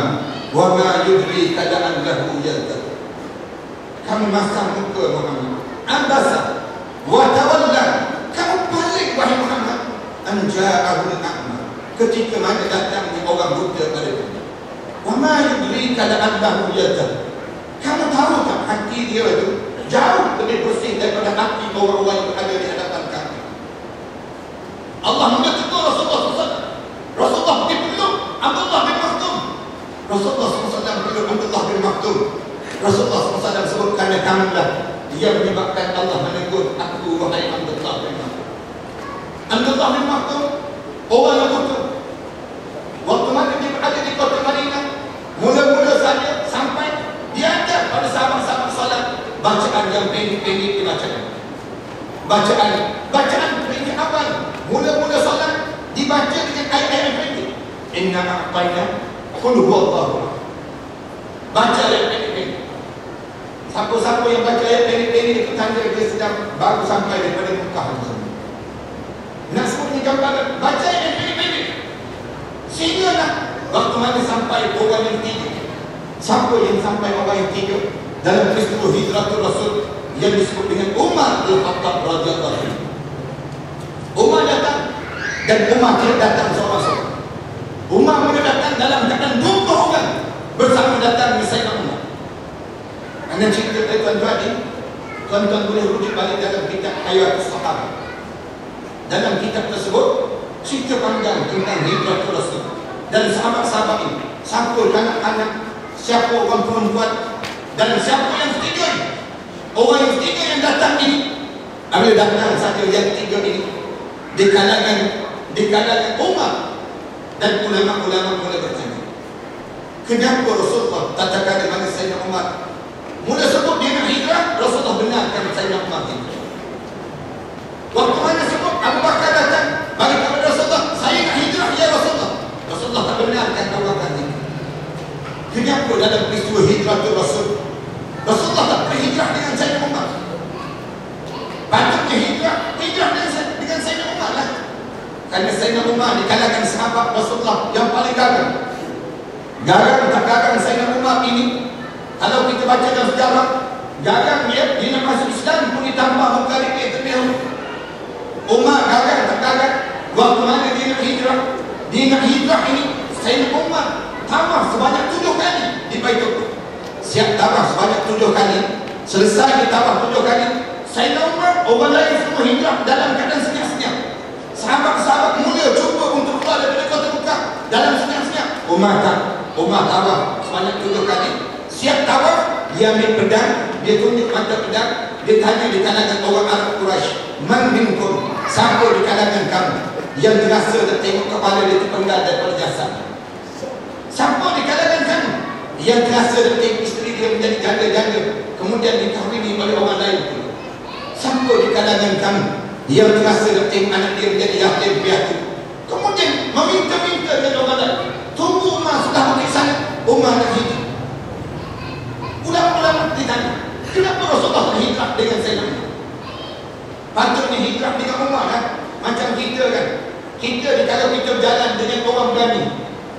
wa ma yudrika la'allahu yazdakka. Kamu masam muka Muhammad. Abasa wa tawalla, kamu paling wahai Muhammad. An ja'ahu al-a'ma, ketika mana datangnya orang buta pada kamu. Wa ma yudrika la'allahu yazdakka. Kamu tahu tak hati dia itu jauh lebih bersih daripada hati orang-orang yang ada di hadapan kami. Allah mengetuk Rasulullah SAW. Rasulullah pergi peluk Abdullah bin Maktum. Rasulullah SAW peluk Abdullah bin Maktum. Rasulullah SAW sebut kerana kamulah dia menyebabkan Allah menegur aku, wahai Abdullah bin Maktum. Abdullah bin Maktum orang yang betul. Waktu mana dia berada di kota Madinah, mula-mula saja sampai dia ada pada sahabat-sahabat salat bacaan yang pendek-pendek dibacakan. Bacaan pendek awal mula-mula salat dibaca dengan ayat-ayat pendek. Inna a'tayna qul huwallahu. Baca ayat pendek-pendek. Siapa-siapa yang baca ayat pendek-pendek itu tanda dia sedang baru sampai daripada Mekah. Nak sebutnya gambaran baca ayat pendek-pendek. Sehinggalah waktu mana sampai orang yang tiga. Siapa yang sampai orang yang tiga dalam peristiwa hijratul Rasul yang disebut dengan Umar Al-Khattab radhiyallahu anhu. Umar datang dan Umar tidak datang seorang-seorang. Umar mula datang dalam keadaan 20 orang bersama datang di Sayyidina Umar. Anda cerita dari tuan-tuan boleh rujuk balik dalam kitab Hayatus Sahabat. Dalam kitab tersebut cerita panjang tentang hijratul Rasul dan sahabat-sahabat ini. Siapa anak-anak, siapa orang perempuan dan siapa yang ketiga ini. Orang yang ketiga yang datang ini, apabila datang saja yang ketiga ini di kalangan Umar dan ulama-ulama mula bertanya, kenapa Rasulullah katakan dengan Sayyidina Umar mula sebut dia nak hijrah, Rasulullah benarkan Sayyidina Umar hijrah. Waktu mana sebut Abu Bakar datang bagi kepada Rasulullah, saya nak hijrah ya Rasulullah, Rasulullah tak benarkan Abu Bakar hijrah. Kenapa dalam peristiwa hijratul Rasul Rasulullah tak berhijrah dengan Sayyidina Umar? Patutnya hijrah dengan Sayyidina Umar lah. Kerana Sayyidina Umar di kalangan sahabat Rasulullah yang paling garang. Tak garang Sayyidina Umar ini. Kalau kita baca dalam sejarah, garang dia nak masuk Islam pun ditambah kali dia terbiasa. Umar garang tak garang. Waktu mana dia nak hijrah ini, Sayyidina Umar tawaf sebanyak 7 kali di Baitul. Siap tawaf sebanyak 7 kali. Selesai dia tawaf 7 kali, Sayyidina Umar, orang lain semua hijrah dalam keadaan senyap-senyap. Sahabat-sahabat mula cuba untuk keluar daripada kota Mekah dalam senyap-senyap. Umar tawaf sebanyak 7 kali. Siap tawaf, dia ambil pedang, dia tunjuk mata pedang, dia tanya di kalangan orang Arab Quraisy, man minkum, siapa di kalangan kamu yang terasa dan tengok kepala dia terpenggal daripada jasad? Siapa di kalangan kamu yang terasa dan tengok isteri dia menjadi janda-janda kemudian dikahwini oleh orang lain? Siapa di kalangan kamu yang terasa dan tengok anak dia menjadi yatim piatu kemudian meminta-minta dengan orang lain? Tunggu Umar sudah pergi sana, Umar nak hijrah. Ulang-ulang ditanya, kenapa Rasulullah tak hijrah dengan Sayyidina Umar? Patutnya hijrah dengan Umar kan? Macam kita kan, kalau kita berjalan dengan orang berani,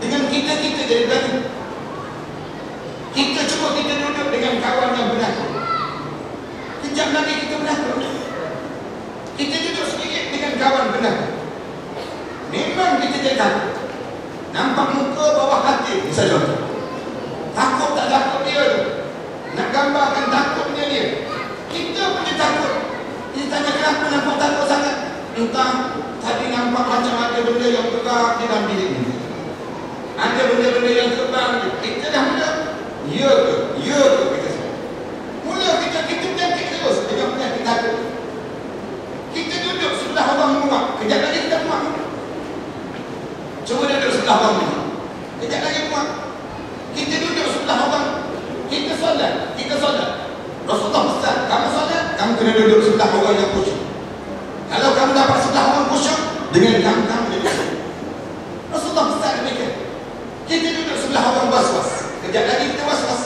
dengan kita jadi berani. Kita cuba kita duduk dengan kawan yang berani, kejap lagi kita berani. Kita duduk sedikit dengan kawan berani, memang kita jadi takut. Nampak muka bawah hati, misalnya contoh. Takut tak takut dia tu, nak gambarkan takutnya dia. Kita punya takut. Dia tanya kenapa nampak takut sangat? Entah tadi nampak macam ada benda yang gerak di dalam bilik ni. Ada benda-benda yang terbang. Kita dah mula, ya ke kita semua. Mula kita berjangkit terus dengan penyakit takut. Kita duduk sebelah orang muak, kejap lagi kita muak. Cuba duduk sebelah orang muak, kejap lagi muak. Kita duduk sebelah orang, kita solat. Rasulullah pesan, kamu solat, kamu kena duduk sebelah orang yang khusyuk. Kalau kamu dapat sebelah orang khusyuk, dengan kamu duduk. Rasulullah pesan demikian. Kita duduk sebelah orang was-was, kejap lagi kita was-was.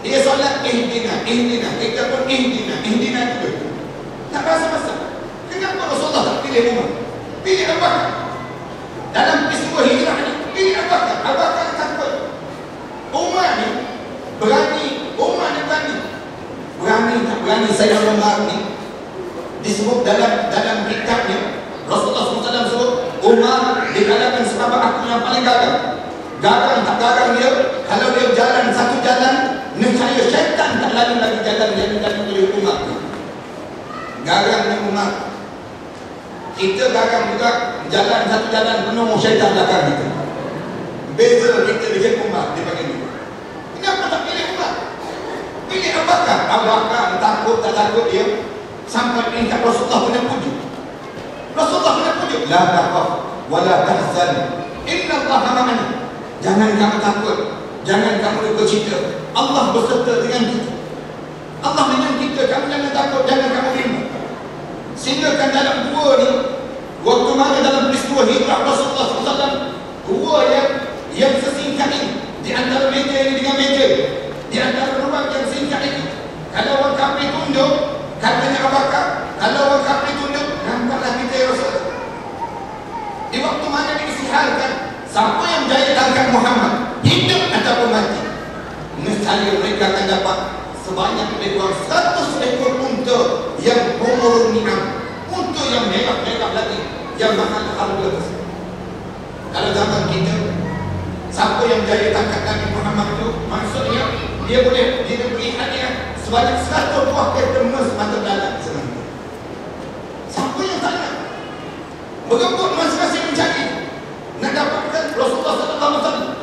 Dia solat, ihdina, kita pun ihdina juga. Tak rasa-rasa. Kenapa Rasulullah tak pilih Umar? Pilih Abu Bakar. Dalam peristiwa hijrah ini, pilih Abu Bakar. Abu Bakar takut. Umar ni berani. Berani tak berani Sayyidina Umar ni disebut dalam kitabnya. Rasulullah SAW sebut Umar di kalangan sahabat aku yang paling garang. Garang tak garang dia, kalau dia berjalan satu jalan, nescaya syaitan tak lalu lagi jalan yang dilalui oleh Umar. Garang ni Umar. Kita garang juga, jalan satu jalan penuh syaitan belakang kita. Beza kita dengan Umar, dia panggil ni. Kenapa tak pilih Umar? la takhaf wa la tahzan inna Allaha ma'ana. Jangan kamu takut, jangan kamu lupa cita, Allah beserta dengan kita. Allah dengan kita, kamu jangan takut, jangan kamu bimbang. Sehingga kan dalam gua ni, waktu mana dalam peristiwa hijrah Rasulullah SAW, gua yang sesingkat ini, di antara meja ini dengan meja, di antara ruang yang singkat ini, kalau orang kafir tunduk, katanya Abu Bakar, kalau orang kafir tunduk, nampaklah kita ya Rasul. Di waktu mana diisytiharkan, siapa yang jaya angkat Muhammad, hidup ataupun mati, nescaya mereka akan dapat sebanyak lebih kurang 100 ekor unta yang umur ni'am, unta yang mewah-mewah lagi, yang mahal harga. Kalau zaman kita, siapa yang jaya tangkap Nabi Muhammad itu, maksudnya dia boleh diberi hadiah sebanyak 100 buah kereta emas mata dalam senang. Siapa yang tanya? Berebut masing-masing mencari nak dapatkan Rasulullah SAW.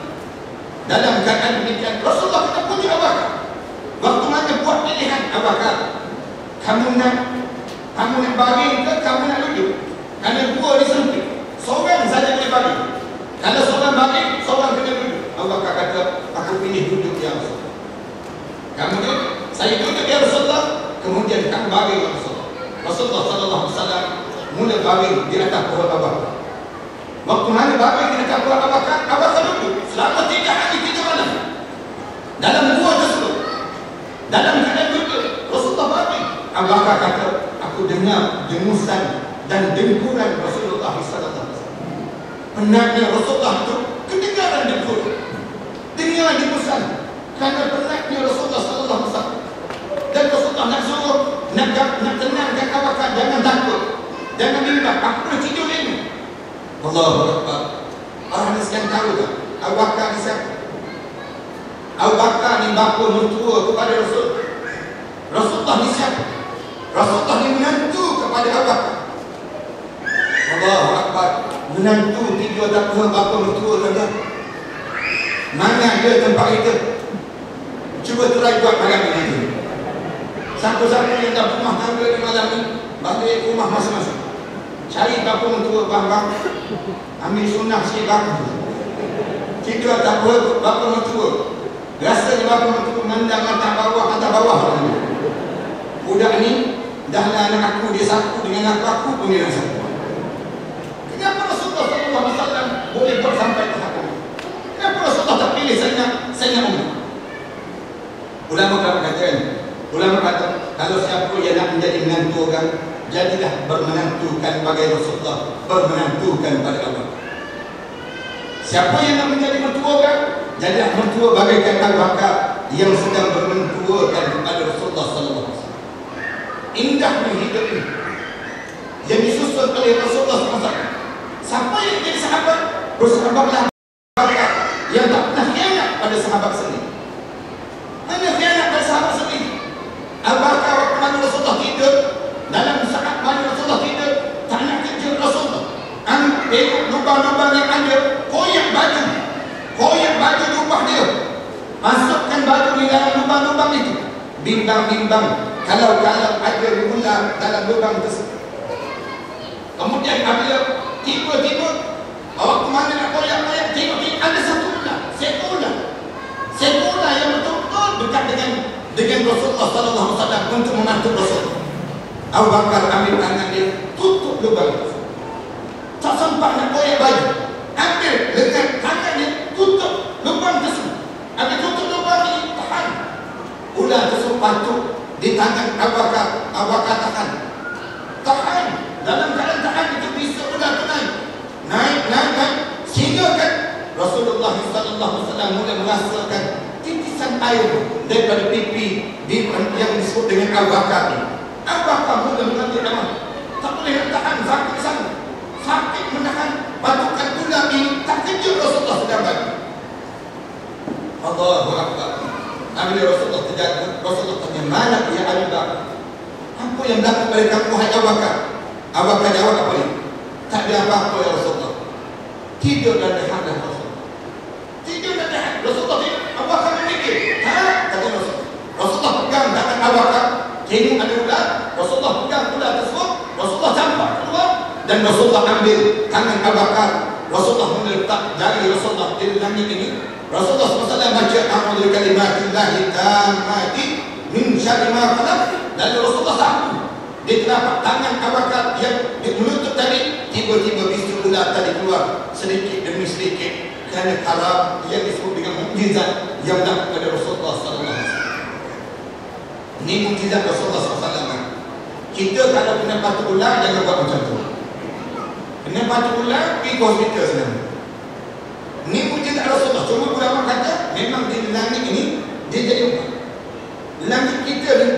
Dalam keadaan demikian, Rasulullah kata puji Abu Bakar. Waktu mana buat pilihan Abu Bakar, kamu nak baring ke kamu nak duduk? Kerana dua disempit, seorang saja boleh baring. Kalau seorang baring, seorang kena duduk. Abu Bakar kata, aku pilih duduk ya Rasulullah. Kemudian saya duduk ya Rasulullah, kemudian kamu baring ya Rasulullah. Rasulullah SAW mula baring di atas pohon Abu Bakar. Waktu mana baring di atas pohon Abu Bakar, Abu Bakar duduk selama 3 hari 3 malam dalam gua tersebut, dalam keadaan duduk. Rasulullah baring. Abu Bakar kata, aku dengar dengusan dan dengkuran Rasulullah SAW. Penatnya Rasulullah itu kedengaran dengkur, dengar dengusan, kerana penatnya Rasulullah SAW. Dan Rasulullah nak suruh, nak tenangkan Abu Bakar, jangan takut, jangan bimbang, aku boleh tidur ini. Allahu Akbar. Orang ni sekian tahu tak Abu Bakar ni siapa? Abu Bakar ni bapa mertua kepada Rasul. Rasulullah ni siapa? Rasulullah ni menantu kepada Abu Bakar. Allahu Akbar. Menantu tiga tak tahu bapa mertua saja. Mana ada tempat kita? Cuba try buat malam ini. Siapa-siapa yang dah rumah tangga di malam ni, balik rumah masing-masing, cari bapa mertua, bang, ambil sunnah sikit bang. Kita tak apa bapa mertua, rasanya bapa mertua mandang atas bawah. Budak ni dah lah anak aku, dia satu dengan aku pun dia satu. Kenapa Rasulullah SAW boleh buat sampai tahap ini? Kenapa Rasulullah tak pilih Sayyidina Umar? Ulama kata, kalau siapa yang nak menjadi menantu orang, jadilah bermenantukan bagai Rasulullah, bermenantukan pada Allah. Siapa yang nak menjadi mertua orang, jadilah mertua bagaikan Abu Bakar yang sedang bermentuakan kepada Rasulullah SAW. Indahnya hidup ini yang disusun oleh Rasulullah SAW. Siapa yang jadi sahabat, bersahabatlah yang tak pernah khianat pada sahabat sendiri. Hanya khianat pada sahabat sendiri. Abu Bakar waktu mana Rasulullah tidur, dalam saat mana Rasulullah tidur, tak nak kejut Rasulullah, tengok lubang-lubang yang ada, koyak baju rumah dia, masukkan baju di dalam lubang-lubang itu, bimbang-bimbang kalau ada gula dalam lubang tersebut. Kemudian apabila tiba-tiba waktu mana nak koyak-koyak, tengok ada satu sekolah yang betul-betul dekat dengan Rasulullah SAW untuk membantu Rasul. Abu Bakar ambil tangan dia, tutup lubang. Tak sempat nak koyak baju, ambil dengan tangan dia, tutup lubang tersebut. Ambil tutup lubang ini, tahan. Ular tersebut patut di tangan Abu Bakar. Abu Bakar tahan. Dalam keadaan tahan itu bisa ular tu naik, sehingga kan Rasulullah SAW mula merasakan titisan air daripada pipi yang disebut dengan Abu Bakar ini. Abu Bakar mula mengambil nama, tak boleh nak tahan, sakit sana, sakit menahan, patukan ular ini, tak kejut Rasulullah sedang bagi. Allahu Akbar. Apabila Rasulullah terjatuh, Rasulullah tanya, mana ya Abu Bakar? Apa yang berlaku pada kamu, hai Abu Bakar? Abu Bakar jawab apa ini? Tak ada apa-apa ya Rasulullah. Tidur dan rehat dah Rasulullah. Tidur dan rehat. Rasulullah tidur. Abu Bakar memikir. Kata Rasulullah. Rasulullah pegang tangan Abu Bakar. Kini ada ular. Rasulullah pegang ular tersebut. Rasulullah campak keluar dan Rasulullah ambil tangan Abu Bakar. Rasulullah meletak jari Rasulullah di langit ini. Rasulullah SAW baca a'udzu bikalimatillahi tammati min syarri ma khalaq. Lalu Rasulullah sambung di telapak tangan Abu Bakar yang menutup tadi, tiba-tiba bisul ular tadi keluar sedikit demi sedikit, kerana kalam yang disebut dengan mukjizat yang datang kepada Rasulullah SAW. Ini mukjizat Rasulullah SAW. Kita kalau kena batuk ular, jangan buat macam tu. Kena batuk ular, pergi ke hospital sebenarnya. Ini mukjizat Rasulullah. Cuma ulama kata memang di langit ini dia jadi ubat. Langit kita ni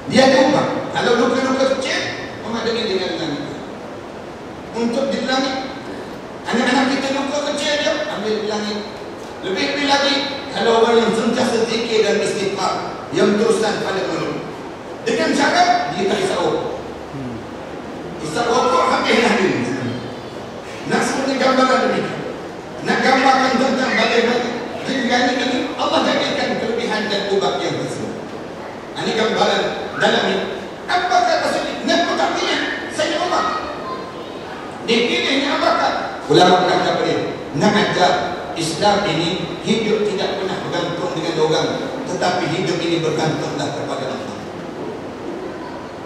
dia ada ubat. Kalau luka-luka kecil, memadai dengan langit. Untuk di langit, anak-anak kita luka kecil dia ambil di langit. Lebih-lebih lagi kalau orang yang sentiasa zikir dan istighfar, yang terusan pada mulut, dengan cara dia tak isap rokok. Isap rokok habislah dia. Nak sebenarnya gambaran demikian. Nak gambarkan tentang bagaimana dengan ini Allah jadikan kelebihan dan ubat yang tersebut. Ini gambaran dalam ini. Apa kata sini? Nak tak pilih saya Umar. Dipilihnya apakah? Ulama kata boleh. Nak ajar Islam ini hidup tidak pernah bergantung dengan orang, tetapi hidup ini bergantunglah kepada Allah.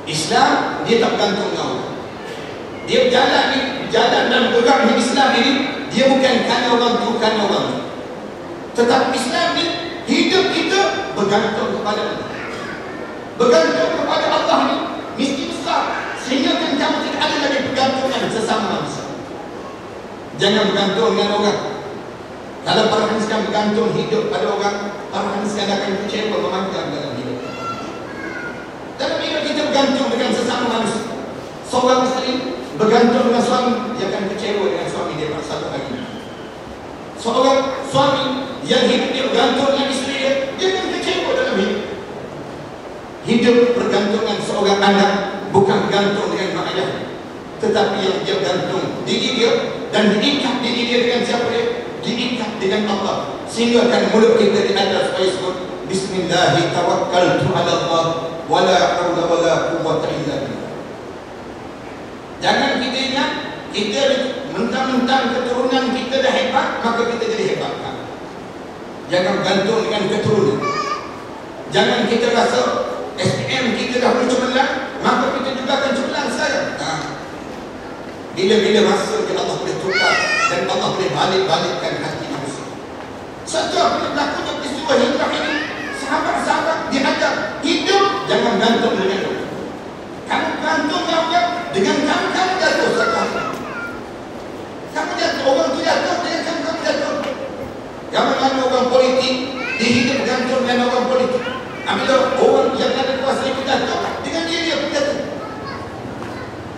Islam dia tak bergantung dengan orang. Dia berjalan ni, jalan dan bergerak di Islam ini, dia bukan kerana orang tu, kerana orang ni. Tetapi Islam ni hidup kita bergantung kepada Allah. Bergantung kepada Allah ni mesti besar, sehingga kan kamu tidak ada lagi bergantungan sesama manusia. Jangan bergantung dengan orang. Kalau para manusia bergantung hidup pada orang, para manusia akan kecewa memandang dalam hidup. Dalam hidup kita bergantung dengan sesama manusia. Seorang isteri bergantung dengan suami, dia akan kecewa dengan suami dia pada satu hari. Seorang suami yang hidup dia bergantung dengan isteri dia, dia akan kecewa dalam hidup. Hidup bergantungan seorang anak bukan bergantung dengan mak ayah, tetapi yang dia bergantung diri dia dan diikat diri dia dengan siapa dia? Diikat dengan Allah, sehingga kan mulut kita diajar supaya sebut Bismillahi tawakkaltu ala Allah wala haula wala quwwata illa billah. Jangan kita ingat kita mentang-mentang keturunan kita dah hebat, maka kita jadi hebat. Jangan bergantung dengan keturunan. Jangan kita rasa SPM kita dah boleh cemerlang, maka kita juga akan cemerlang saya. Bila-bila masa Allah boleh tukar dan Allah boleh balik-balikkan hati manusia. Sejak bila berlakunya peristiwa hijrah ini, sahabat-sahabat diajar hidup jangan gantung dengan orang. Kamu gantung dengan kamu jatuh sekarang. Kamu jatuh, orang tu jatuh dengan kamu jatuh. Jangan orang politik dihidup gantung dengan orang politik. Apabila orang yang ada kuasa itu jatuh, dengan dia pun jatuh.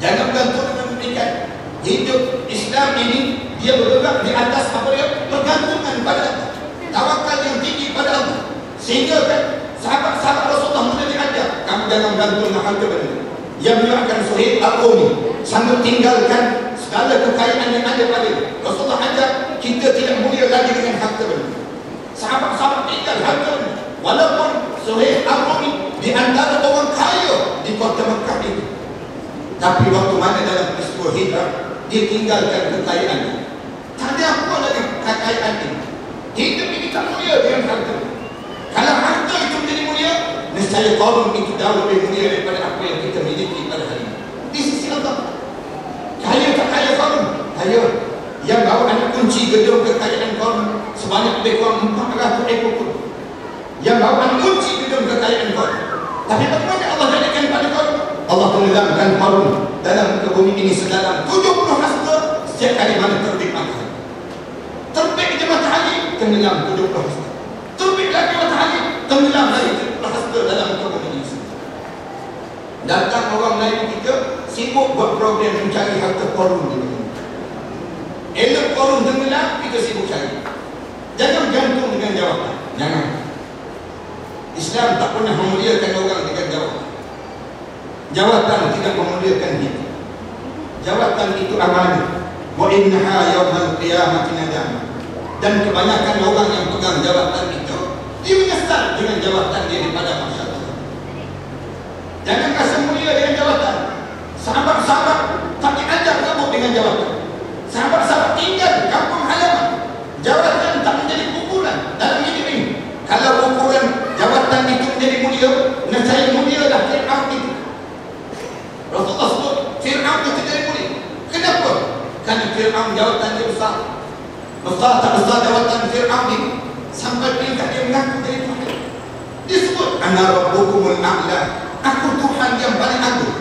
Jangan bergantung dengan demikian. Hidup Islam ini dia bergerak di atas apa dia? Bergantungan pada Allah. Tawakal yang tinggi pada Allah. Sehingga kan sahabat-sahabat Rasulullah mula diajar, kamu jangan bergantung dengan harta benda. Yang menyebabkan Suhaib Al-Rumi sanggup tinggalkan segala kekayaan yang ada pada dia. Rasulullah ajar kita tidak mulia lagi dengan harta benda. Sahabat-sahabat tinggal harta benda. Walaupun Suhaib Al-Rumi di antara orang kaya di kota Mekah itu, tapi waktu mana dalam peristiwa hijrah dia tinggalkan kekayaannya. Tak ada apa lagi kekayaan ini. Hidup ini tak mulia dengan harta. Kalau harta itu menjadi mulia, nescaya Qarun itu jauh lebih mulia daripada apa yang kita miliki pada hari ini. Di sisi Allah, kaya tak kaya Qarun? Kaya. Yang bawa anak kunci gedung kekayaan Qarun sebanyak lebih kurang 400 ekor pun. Yang bawa anak kunci gedung kekayaan Qarun. Tapi bagaimana Allah jadikan pada Qarun? Allah tenggelamkan Qarun dalam muka bumi ini sedalam 70 hasta setiap kali mana terbit matahari. Terbit je matahari, tenggelam 70 hasta. Terbit lagi matahari, tenggelam lagi 70 hasta dalam muka bumi ini. Datang orang lain kita sibuk buat program mencari harta Qarun ini. Elok Qarun tenggelam, kita sibuk cari. Jangan gantung dengan jawatan. Jangan. Islam tak pernah memuliakan orang dengan jawatan. Jawatan tidak memuliakan hidup. Jawatan itu amanah. Wa innaha yawmal qiyamati nadama. Dan kebanyakan orang yang pegang jawatan itu, dia menyesal dengan jawatan dia di pada masyarakat. Jangan rasa mulia dengan jawatan. Sahabat-sahabat tak diajar kamu dengan jawatan. Sahabat-sahabat tinggal kampung halaman. Jawatan tak menjadi ukuran dalam hidup ini. Kalau ukuran jawatan itu menjadi mulia, nescaya mulialah Fir'aun itu. Rasulullah sebut Fir'aun itu jadi mulia. Kenapa? Kerana Fir'aun jawatan dia besar. Besar tak besar jawatan Fir'aun ini, sampai peringkat dia mengaku jadi Tuhan. Dia sebut ana rabbukumul a'la, aku Tuhan yang paling agung.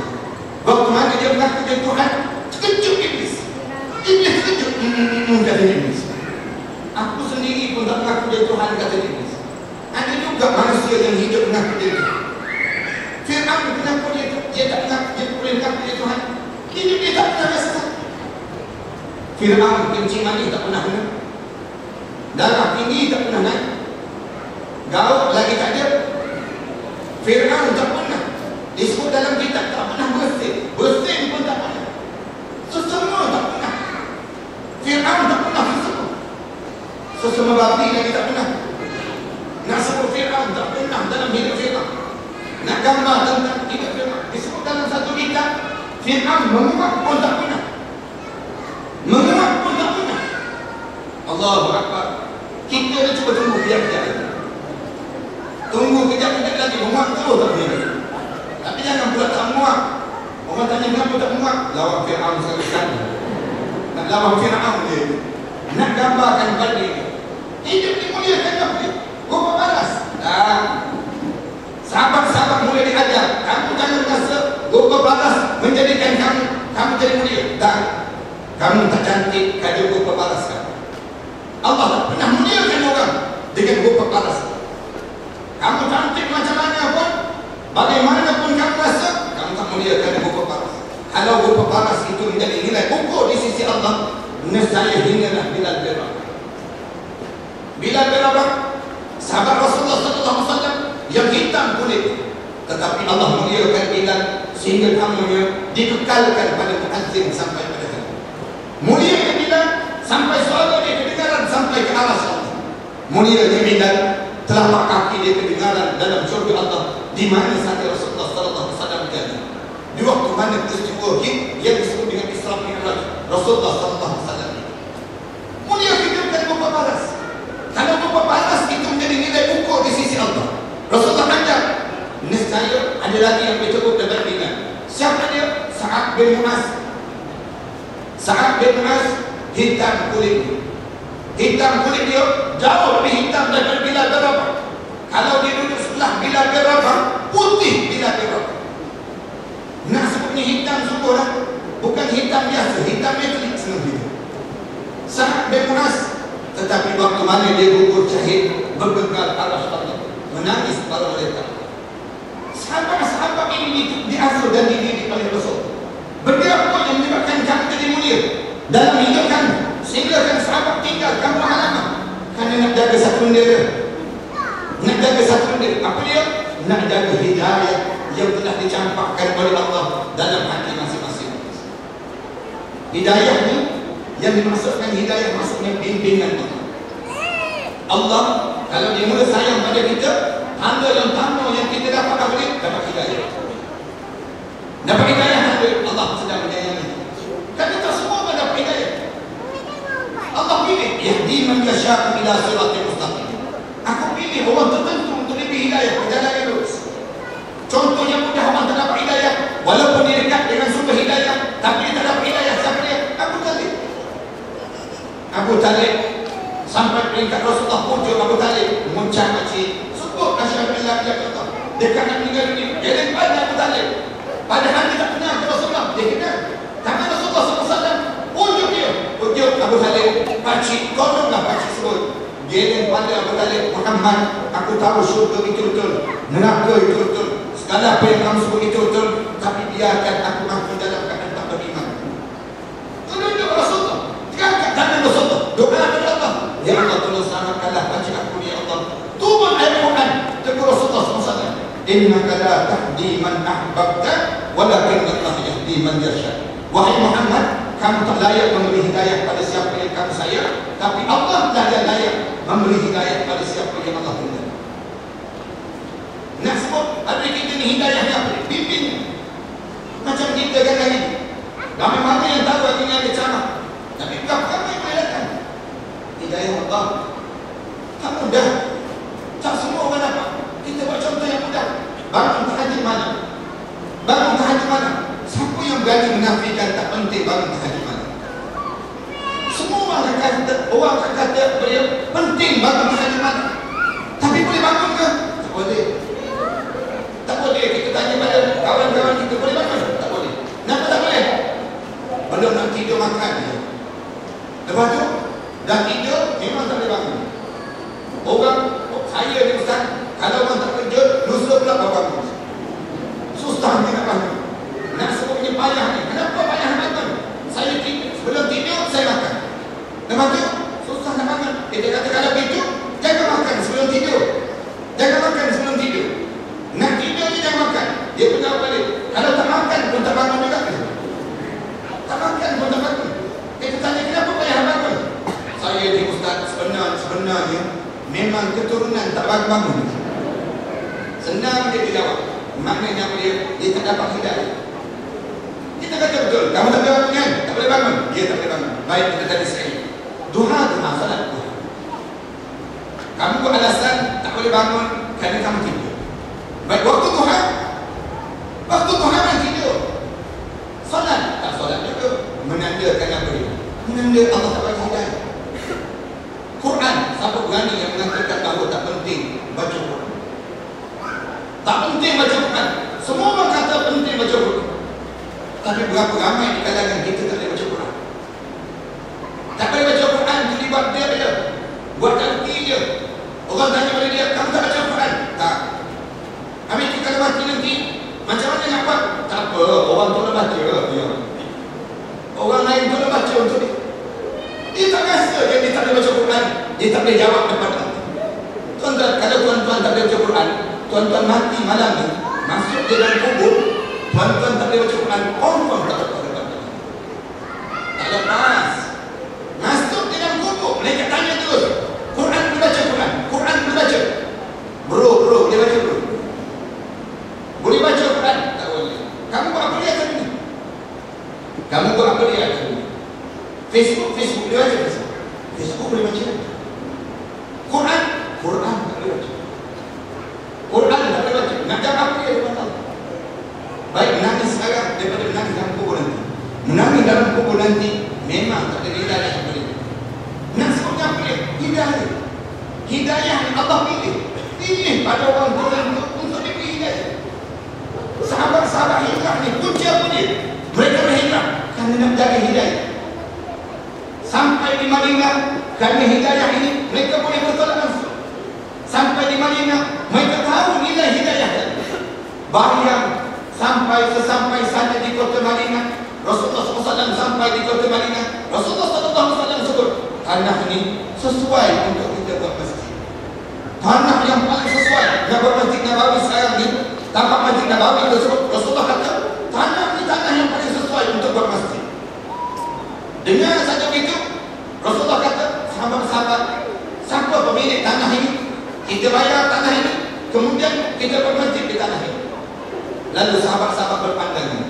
Waktu mana dia mengaku jadi Tuhan, terkejut iblis. Iblis terkejut. Kata iblis, aku sendiri pun tak mengaku jadi Tuhan, kata iblis. Ada juga manusia yang hidup mengaku jadi Tuhan. Fir'aun kenapa dia tak mengaku, dia boleh mengaku jadi Tuhan? Hidup dia tak pernah rasa. Fir'aun kencing manis tak pernah kena, darah tinggi tak pernah naik, gaul lagi tak ada. Fir'aun tak pernah disebut dalam kitab tak pernah bersin pun tak pernah, sesama tak pernah. Fir'aun tak pernah sesama babi lagi tak pernah. Nak sebut Fir'aun tak pernah dalam hidup Fir'aun. Nak gambar tentang hidup Fir'aun disebut dalam satu kitab. Fir'aun menguap pun tak pernah, menguap pun tak pernah. Allahu Akbar. Kita dah cuba tunggu kejap-kejap lagi, tunggu kejap-kejap lagi, menguap terus tak boleh. Tapi jangan pula tak menguap. Orang tanya kenapa tak menguap, lawan Fir'aun sekali. Nak lawan Fir'aun dia, nak gambarkan pada dia hidup dimuliakan apa dia? Rupa balas. Dan sahabat-sahabat mulai diajar, kamu jangan rasa rupa balas menjadikan kamu jadi mulia. Dan kamu tak cantik kerana rupa balas kamu. Allah tak pernah muliakan orang dengan rupa balas. Kamu cantik macam mana pun, bagaimanapun kamu rasa, kamu tak muliakan rupa balas. Kalau rupa balas itu menjadi nilai ukur di sisi Allah, nescaya hinalah Bilal bin Rabah. Bilal bin Rabah, sahabat Rasulullah SAW yang hitam kulit, tetapi Allah muliakan Bilal sehingga namanya dikekalkan pada muazzin sampai pada hari. Muliakan Bilal sampai suara dia kedengaran sampai ke arah Allah. Muliakan Bilal, telapak kaki dia kedengaran dalam syurga Allah, di mana sahaja Rasulullah SAW berada. Di waktu mana peristiwa yang disebut dengan Isra Mi'raj Rasulullah SAW. Muliakan rupa balas. Kalau rupa balas itu menjadi nilai ukur di sisi Allah, Rasulullah ajar, nescaya ada lagi yang bercukup dapat Bilal. Siapa dia? Sa'ad bin Mu'az. Sa'ad bin Mu'az hitam kulit. Hitam kulit dia jauh lebih hitam daripada Bilal bin Rabah. Kalau dia duduk sebelah Bilal bin Rabah, putih Bilal bin Rabah. Nak sebutnya hitam sungguh lah, bukan hitam biasa, hitam metalik senang hitam. Sa'ad bin Mu'az, tetapi waktu mana dia gugur syahid, bergegar arah Allah, menangis para mereka. Sahabat-sahabat ini diasuh dan dididik oleh Rasul. Berapa yang menyebabkan kamu jadi mulia dalam hidup kamu, sehingga kan sahabat tinggal kamu halaman kerana nak jaga satu bendera. Nak jaga satu bendera. Apa dia? Nak jaga hidayah yang telah dicampakkan oleh Allah dalam hati masing-masing. Hidayah ni yang dimaksudkan, hidayah maksudnya bimbingan Allah. Allah kalau dia mula sayang pada kita, tanda yang pertama yang kita dapat apa dia? Dapat hidayah. Dapat hidayah Allah sedang menyayangi. Kan kita semua dapat hidayah. Allah pilih yahdi man yasha'u ila siratal mustaqim. Aku pilih orang tertentu untuk diberi hidayah ke jalan yang lurus. Contoh yang mudah, orang tak dapat hidayah walaupun dia dekat dengan sumber hidayah, tapi dia tak dapat hidayah. Siapa dia? Abu Talib sampai peringkat Rasulullah pujuk Abu Talib mengucap makcik sebut asyhadu an la ilaha illallah. Dekat nak meninggal dunia, dia lempas Abu Talib, padahal dia tak kenal Rasulullah. Dia kenal tangan Rasulullah SAW, pujuk dia, pujuk Abu Talib, pakcik tolonglah pakcik sebut. Dia lempas Abu Talib, Muhammad, aku tahu syurga itu betul, neraka itu betul, segala apa yang kamu sebut itu betul, tapi biarkan aku masuk dalam keadaan tak beriman. Tolong Rasulullah, angkat tangan Rasulullah, doa kepada Allah, ya Allah tolong selamatkanlah pakcik aku ni, ya Allah. Turun ayat Quran, tegur Rasulullah SAW, innaka la tahdi man ahbabta walakin Allah yahdi man yasha. Wahai Muhammad, kamu tak layak memberi hidayah pada siapa yang kamu sayang, tapi Allah lah yang layak memberi hidayah pada siapa yang Allah hendak. Nak sebut ada kita ni hidayahnya apa? Bimbing. Macam kita kan lagi Ramai mana yang tahu hari ini ada ceramah, tapi berapa ramai yang boleh datang? Hidayah Allah tak mudah. Tak semua orang dapat. Kita buat contoh yang mudah. Bangun tahajud mana? Bangun tahajud mana? Siapa yang berani menafikan tak penting bangun tahajud mana? Semua orang akan kata penting bangun tahajud mana? Tapi boleh bangun ke? Tak boleh. Tak boleh. Kita tanya pada kawan-kawan kita, boleh bangun? Tak boleh. Kenapa tak boleh? Belum nak tidur makan je. Lepas tu dah tidur memang tak boleh bangun. Orang saya ni Ustaz, kalau orang tak kerja, lusa pula baru bangun. Susah dia nak bangun. Nak sebut punya payah ni. Kenapa payah nak bangun? Saya tidur, sebelum tidur saya makan. Lepas tu susah nak bangun. Dia kata kalau begitu, jangan makan sebelum tidur. Jangan makan sebelum tidur. Nak tidur je jangan makan. Dia pernah balik. Kalau tak makan pun tak bangun juga. Tak makan pun tak bangun. Kita tanya kenapa payah bangun? Saya ni Ustaz, sebenarnya memang keturunan tak bangun-bangun. Senang dia dijawab. Maknanya dia tak dapat hidayah. Kita kata betul, kamu tak boleh bangun kan? Tak boleh bangun. Dia tak boleh bangun. Baik, kita tadi sekali. Duha, salat duha. Kamu buat alasan tak boleh bangun kerana kamu tidur. Baik, waktu duha main tidur. Salat, tak salat juga. Menandakan apa dia? Menanda Allah tak bagi hidayah. Quran, siapa berani yang mengatakan bahawa tak penting baca Quran? Tak penting baca Quran. Semua orang kata penting baca Quran. Tapi berapa ramai di kalangan kita tak boleh baca Quran? Tak boleh baca Quran, terlibat dia bila buat nanti je. Orang tanya pada dia, kamu tak baca Quran? Tak. Habis kita kalau mati nanti, macam mana nak buat? Tak apa, orang tu nak baca. Ya. Orang lain tu nak baca untuk dia. Dia tak rasa dia tak boleh baca Quran. Dia tak boleh jawab depan Allah. Tuan-tuan, kalau tuan-tuan tak boleh baca Quran, tuan-tuan mati malam ni, masuk ke dalam kubur, tuan-tuan tak boleh baca Quran, confirm tak dapat depan Allah. Tak lepas. Masuk ke dalam kubur, mereka tanya terus, Quran boleh baca Quran? Quran boleh baca? Bro, boleh baca bro? Boleh baca Quran? Tak boleh. Kamu buat apa dia tadi ni? Kamu buat apa dia tadi ni? Facebook boleh baca? Facebook boleh baca? Quran tak boleh baca. Quran tak boleh baca. Nak jawab apa dia depan Allah? Baik, menangis sekarang daripada menangis dalam kubur nanti. Menangis dalam kubur nanti memang tak ada hidayah yang boleh. Nak sebutnya apa dia? Hidayah. Hidayah yang Allah pilih. Pilih pada orang Tuhan untuk diberi hidayah. Sahabat-sahabat hijrah ni kunci apa dia? Mereka berhijrah kerana nak jaga hidayah. Sampai di Madinah kerana hidayah ini mereka boleh bertolak langsung. Sampai di Madinah mereka tahu nilai hidayah tadi. Bayang sesampai saja di kota Madinah, Rasulullah SAW sampai di kota Madinah, Rasulullah SAW sebut tanah ini sesuai untuk kita buat masjid. Tanah yang paling sesuai nak buat masjid Nabawi sekarang ni, tampak masjid Nabawi tersebut, Rasulullah kata tanah ini tanah yang paling sesuai untuk buat masjid. Dengar saja begitu, Rasulullah kata, sahabat-sahabat, siapa pemilik tanah ini? Kita bayar tanah ini, kemudian kita buat masjid di tanah ini. Lalu sahabat-sahabat berpandangan,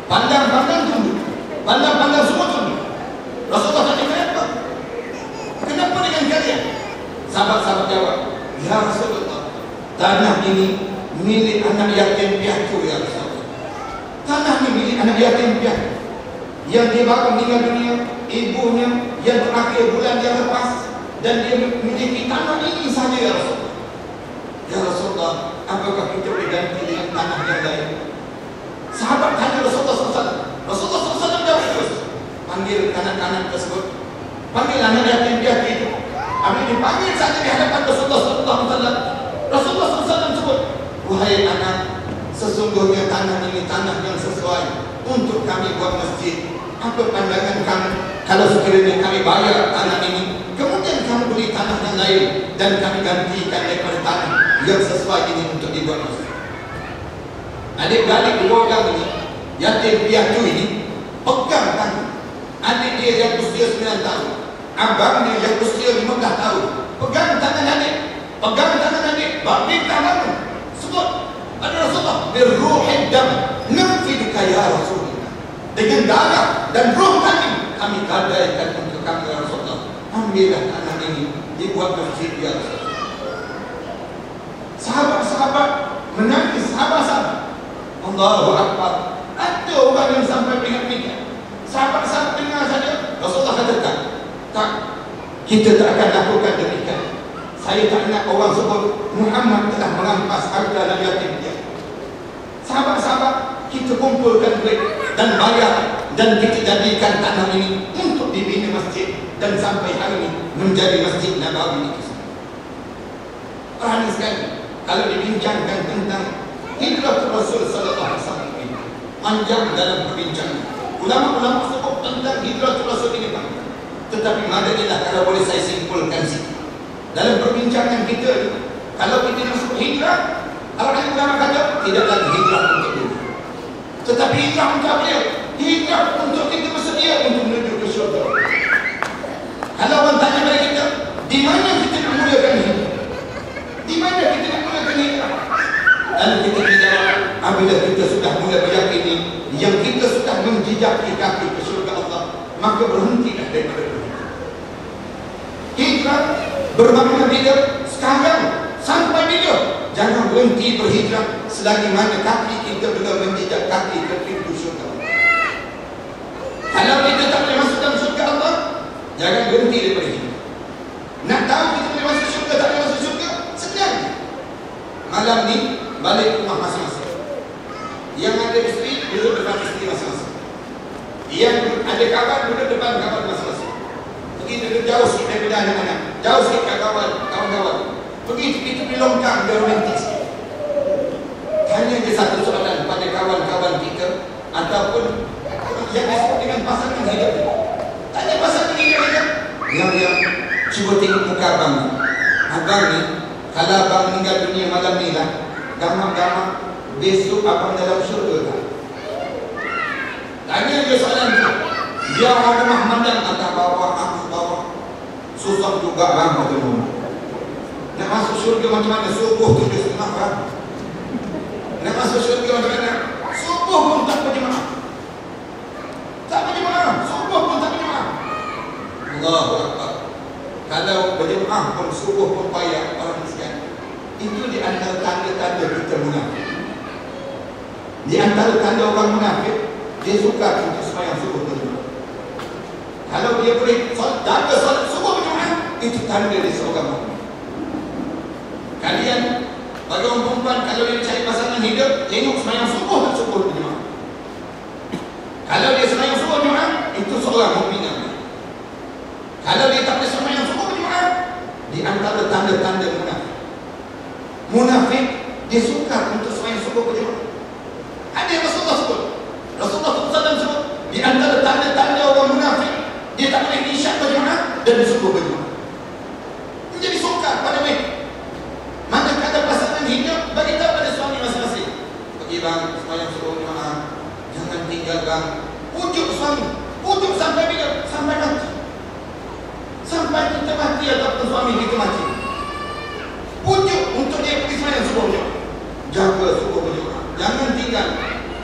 pandang tunduk, pandang semua tunduk. Rasulullah tanya, kenapa? Kenapa dengan kalian? Sahabat-sahabat jawab, ya Rasulullah, tanah ini milik anak yatim piatu ya Rasulullah. Tanah ini milik anak yatim piatu yang dia baru meninggal dunia, ibunya yang terakhir bulan yang lepas, dan dia memiliki tanah ini saja ya Rasulullah. Ya Rasulullah, apakah kita boleh ganti dengan tanah yang lain? Sahabat tanya Rasulullah SAW. Rasulullah SAW jawab terus, panggil kanak-kanak tersebut, panggil anak yatim piatu itu. Habis dipanggil saja di hadapan Rasulullah SAW. Rasulullah SAW sebut, wahai anak, sesungguhnya tanah ini tanah yang sesuai untuk kami buat masjid. Apa pandangan kamu kalau sekiranya kami bayar tanah ini, kemudian kamu beli tanah yang lain dan kami gantikan daripada tanah yang sesuai ini untuk dibuat masjid? Adik-beradik dua orang ini, yatim piatu ini, pegang tangan adik dia yang usia 9 tahun, abang dia yang usia 15 tahun, pegang tangan adik, bagi tangan sebut, ada Rasulullah, birruhid dam, nafiduka ya Rasulullah. dengan darah dan roh kami gadaikan untuk kami ya Rasulullah. Ambillah anak ini, dibuat masjid ya Rasulullah. Sahabat-sahabat menangis, sahabat-sahabat. Allahu Akbar. Ada orang yang sampai pinggat-pinggat. Sahabat-sahabat dengar saja, Rasulullah katakan, tak, kita tak akan lakukan demikian. Saya tak nak orang sebut Muhammad telah merampas harta dan yatim dia. Sahabat-sahabat, kita kumpulkan duit dan bayar dan kita jadikan tanah ini untuk dibina masjid dan sampai hari ini menjadi Masjid Nabawi itu. Aneh sekali kalau dibincangkan tentang hijrah Rasul sallallahu alaihi wasallam ini. Panjang dalam perbincangan. Ulama-ulama sebut tentang hijrah Rasul ini banyak. Tetapi madanilah kalau boleh saya simpulkan sikit. Dalam perbincangan kita ini, kalau kita masuk hijrah, orang ulama kata tidak lagi hijrah untuk dunia. Tetapi hijrah untuk apa dia? Hijrah untuk kita bersedia untuk menuju ke syurga. Kalau orang tanya kepada kita, di mana kita nak mulakan hijrah? Di mana kita nak mulakan hijrah? Lalu kita dijawab, apabila kita sudah mula meyakini yang kita sudah menjejaki kaki ke syurga Allah, maka berhentilah daripada dunia. Hijrah bermakna bila sekarang sampai bila jangan berhenti berhijrah selagi mana kaki kita belum menjejak kaki ke pintu syurga. Kalau kita tak boleh masuk dalam syurga Allah, jangan berhenti daripada hijrah. Nak tahu kita boleh masuk syurga tak boleh masuk syurga? Senang. Malam ni balik ke rumah masing-masing. Yang ada isteri duduk depan isteri masing-masing. Yang ada kawan duduk depan kawan masing-masing. Pergi duduk jauh sikit daripada anak-anak, jauh sikit kat kawan-kawan. Pergi tepi-tepi longkang, dia romantis sikit. Tanya dia satu soalan pada kawan-kawan kita ataupun yang disebut dengan pasangan hidup. Tanya pasangan hidup dia. Yang cuba tengok muka abang ni. Abang ni, kalau abang meninggal dunia malam ni lah, gamak-gamak besok abang dalam syurga tak? Tanya dia soalan tu. Dia orang rumah mandang atas bawah, atas bawah. Susah juga bang kata rumah. Nak masuk syurga macam mana? Subuh 7.30 bang. Nak masuk syurga macam mana? Subuh pun tak berjemaah. Tak berjemaah. Subuh pun tak berjemaah. Allahu Akbar. Kalau berjemaah pun subuh pun payah orang sekalian. Itu di antara tanda-tanda kita munafik. Di antara tanda orang munafik, dia suka untuk sembahyang subuh berjemaah. Kalau dia boleh jaga solat subuh berjemaah, itu tanda dia seorang mukmin. Kalian bagi orang perempuan, kalau dia cari pasangan hidup, tengok sembahyang subuh tak subuh berjemaah. Kalau dia sembahyang subuh berjemaah, itu seorang mukmin. Kalau dia tak boleh sembahyang subuh berjemaah, di antara tanda-tanda munafik. Munafik dia suka untuk sembahyang subuh berjemaah. Ada yang Rasulullah sebut. Rasulullah SAW sebut di antara tanda-tanda orang munafik, dia tak boleh isyak berjemaah dan subuh berjemaah. Menjadi suka pada mereka. Manakala pasangan hidup, bagi tahu pada suami masing-masing. Pergi bang, sembahyang subuh berjemaah. Jangan tinggal bang. Pujuk suami. Pujuk sampai bila? Sampai mati. Sampai kita mati ataupun suami kita mati. Pujuk untuk dia pergi sembahyang subuh berjemaah. Jaga subuh berjemaah. Jangan tinggal.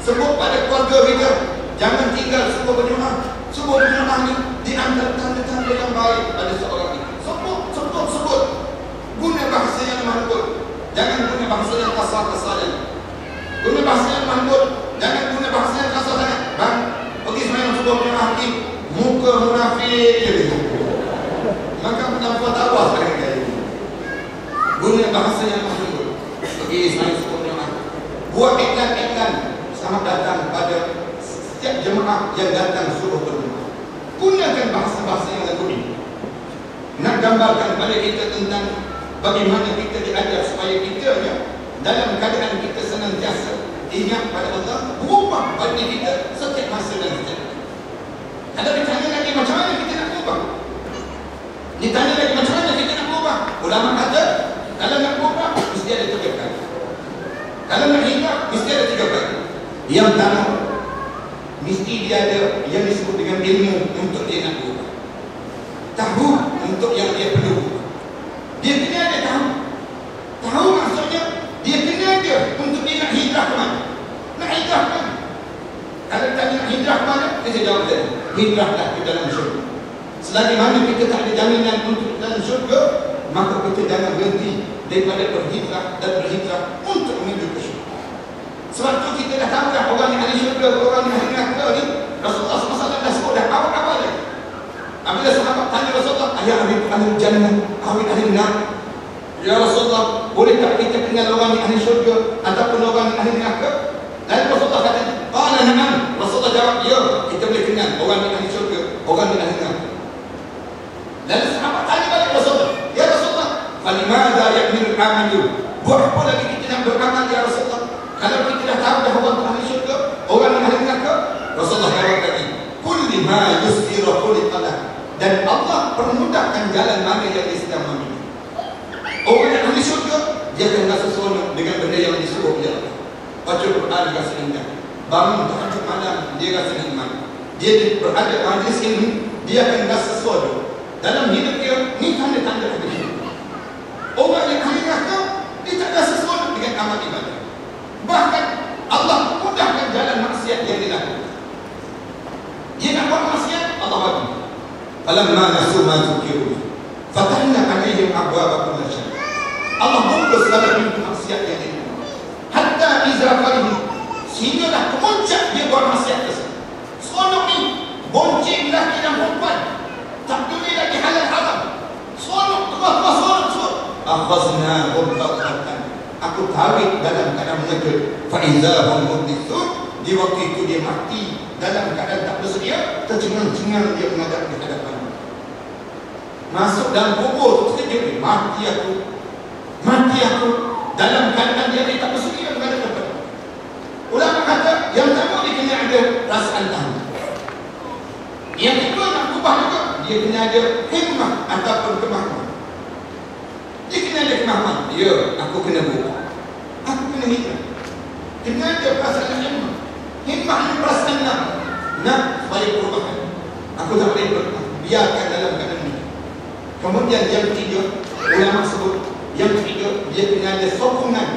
Sebut pada keluarga kita, jangan tinggal subuh berjemaah. Subuh berjemaah ni di antara tanda-tanda yang baik pada seorang itu. Sebut. Guna bahasa yang lembut. Jangan guna bahasa yang kasar-kasar. Guna bahasa yang lembut. Jangan guna bahasa yang kasar sangat. Bang, pergi sembahyang subuh berjemaah ni, muka munafik je dia. Maka menampak tawas pada gaya ini. Guna bahasa yang lembut. Pergi sembahyang subuh berjemaah. Buat iklan-iklan. Selamat datang pada setiap jemaah yang datang subuh berjemaah. Gunakan bahasa-bahasa yang lembut ini. Nak gambarkan pada kita tentang bagaimana kita diajar supaya kita dalam keadaan kita senantiasa ingat pada Allah, berubah pada kita setiap masa dan setiap. Kalau ditanya lagi macam mana kita nak berubah? Ditanya lagi macam mana kita nak berubah? Ulama kata, kalau nak berubah, mesti ada 3 kali. Kalau nak hijrah, mesti ada 3 kali. Yang pertama, mesti dia ada yang disebut dengan ilmu untuk dia nak berubah. Tahu untuk yang dia perlu. Dia kena ada tahu. Tahu maksudnya, dia kena ada untuk dia nak hijrah ke mana. Nak hijrah ke mana? Kalau tanya nak hijrah ke mana, saya jawab tadi, hijrahlah ke dalam syurga. Selagi mana kita tak ada jaminan untuk dalam syurga, maka kita jangan berhenti daripada berhijrah dan berhijrah untuk menuju ke syurga. Sebab tu kita dah tahu dah orang yang ahli syurga, orang yang ahli neraka ni, Rasulullah SAW dah sebut dah awal-awal lagi. Apabila sahabat tanya Rasulullah, ayah ahli jannah, ahli neraka, ya Rasulullah, boleh tak kita kenal orang yang ahli syurga ataupun orang yang ahli neraka? Lalu Rasulullah kata, qala na'am. Rasulullah jawab, ya, kita boleh kenal orang yang ahli syurga, orang yang ahli neraka. Lalu sahabat tanya balik Rasulullah, ya Rasulullah, falimada ya'mil amalu, buat apa lagi kita nak beramal ya Rasulullah? Kalau kita dah tahu dah orang ahli syurga, orang yang ahli neraka? Rasulullah jawab lagi, kulli ma yusira khuliqalah, dan Allah permudahkan jalan mana yang dia sedang memilih. Orang yang ahli syurga, dia akan rasa seronok dengan benda yang disuruh oleh Allah. Baca Quran dia rasa indah, bangun tahajud malam dia rasa nikmat, dia berada majlis ilmu dia akan rasa seronok. Dalam hidup dia, ni tanda-tanda ahli syurga. Orang yang ahli neraka, dia tak rasa seronok dengan amal ibadah. Bahkan Allah mudahkan jalan maksiat yang dia lakukan. Dia nak buat maksiat, Allah bagi. Falamma nasu ma zukiru fatahna alaihim abwaaba kulli syai. Allah buka segala pintu maksiat yang dia lakukan. Hatta iza farihu, sehinggalah kemuncak dia buat maksiat tersebut. Seronok ni, bonceng lelaki dan perempuan, tak boleh lagi halal haram. Seronok, tuah-tuah seronok. Akhazna baghtatan, aku tarik dalam keadaan mengejut. Fa iza hum mublissun, di waktu itu dia mati dalam keadaan tak bersedia, tercengang-cengang dia menghadap di hadapan. Masuk dalam kubur tu terkejut, mati aku dalam keadaan dia tak bersedia menghadap kepada. Ulama kata yang pertama dia kena ada perasaan tahan. Yang kedua nak ubah juga, dia kena ada hikmah ataupun kemahaman. Dia kena ada kemahaman. Ya, aku kena buat, aku kena hikmah. Kena ada perasaan hikmah. Hikmah ni perasaan nak supaya perubahan. Aku tak boleh berubah, biarkan dalam keadaan ini. Kemudian yang ketiga, ulama sebut, yang ketiga, dia kena ada sokongan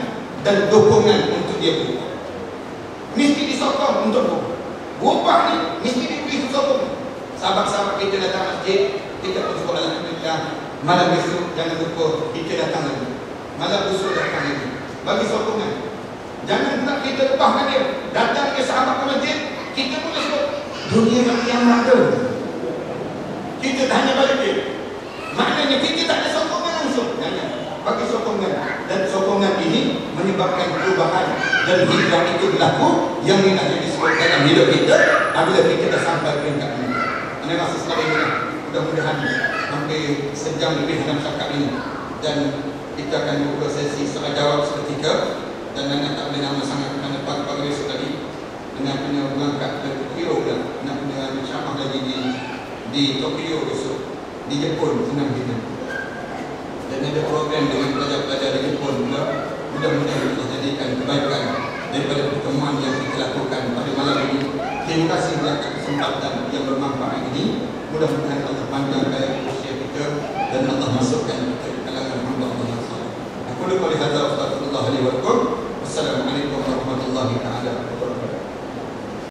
dan dukungan untuk dia berubah. Mesti disokong untuk berubah. Berubah ni mesti diberi sokongan. Sahabat-sahabat kita datang masjid, kita pun sebut alhamdulillah. Malam besok jangan lupa kita datang lagi. Malam besok datang lagi. Bagi sokongan. Jangan pula kita ubahkan dia. Datang ke sahabat ke masjid, kita pun sebut dunia yang ada. Kita tanya balik dia. Maknanya kita tak ada sokongan langsung. Jangan. Bagi sokongan. Dan sokongan ini menyebabkan perubahan dan hijrah itu berlaku. Yang ini nak disebut dalam hidup kita apabila kita dah sampai peringkat ini. Anda rasa selama ini mudah-mudahan hampir sejam lebih dalam cakap ini. Dan kita akan buka sesi soal jawab seketika. Dan anda tak boleh nama sangat kerana pagi-pagi besok tadi anda kena berangkat ke Tokyo dah. Anda kena ceramah lagi di Tokyo besok, di Jepun senang kita. Dan ada program dengan pelajar-pelajar di Jepun pula. Mudah-mudahan kita jadikan kebaikan daripada pertemuan yang kita lakukan pada malam ini. Terima kasih atas kesempatan yang bermanfaat ini. Mudah-mudahan Allah panjangkan usia kita dan Allah masukkan kita ke kalangan hamba Allah yang saleh. Aku lupa lihat. Assalamualaikum warahmatullahi wabarakatuh.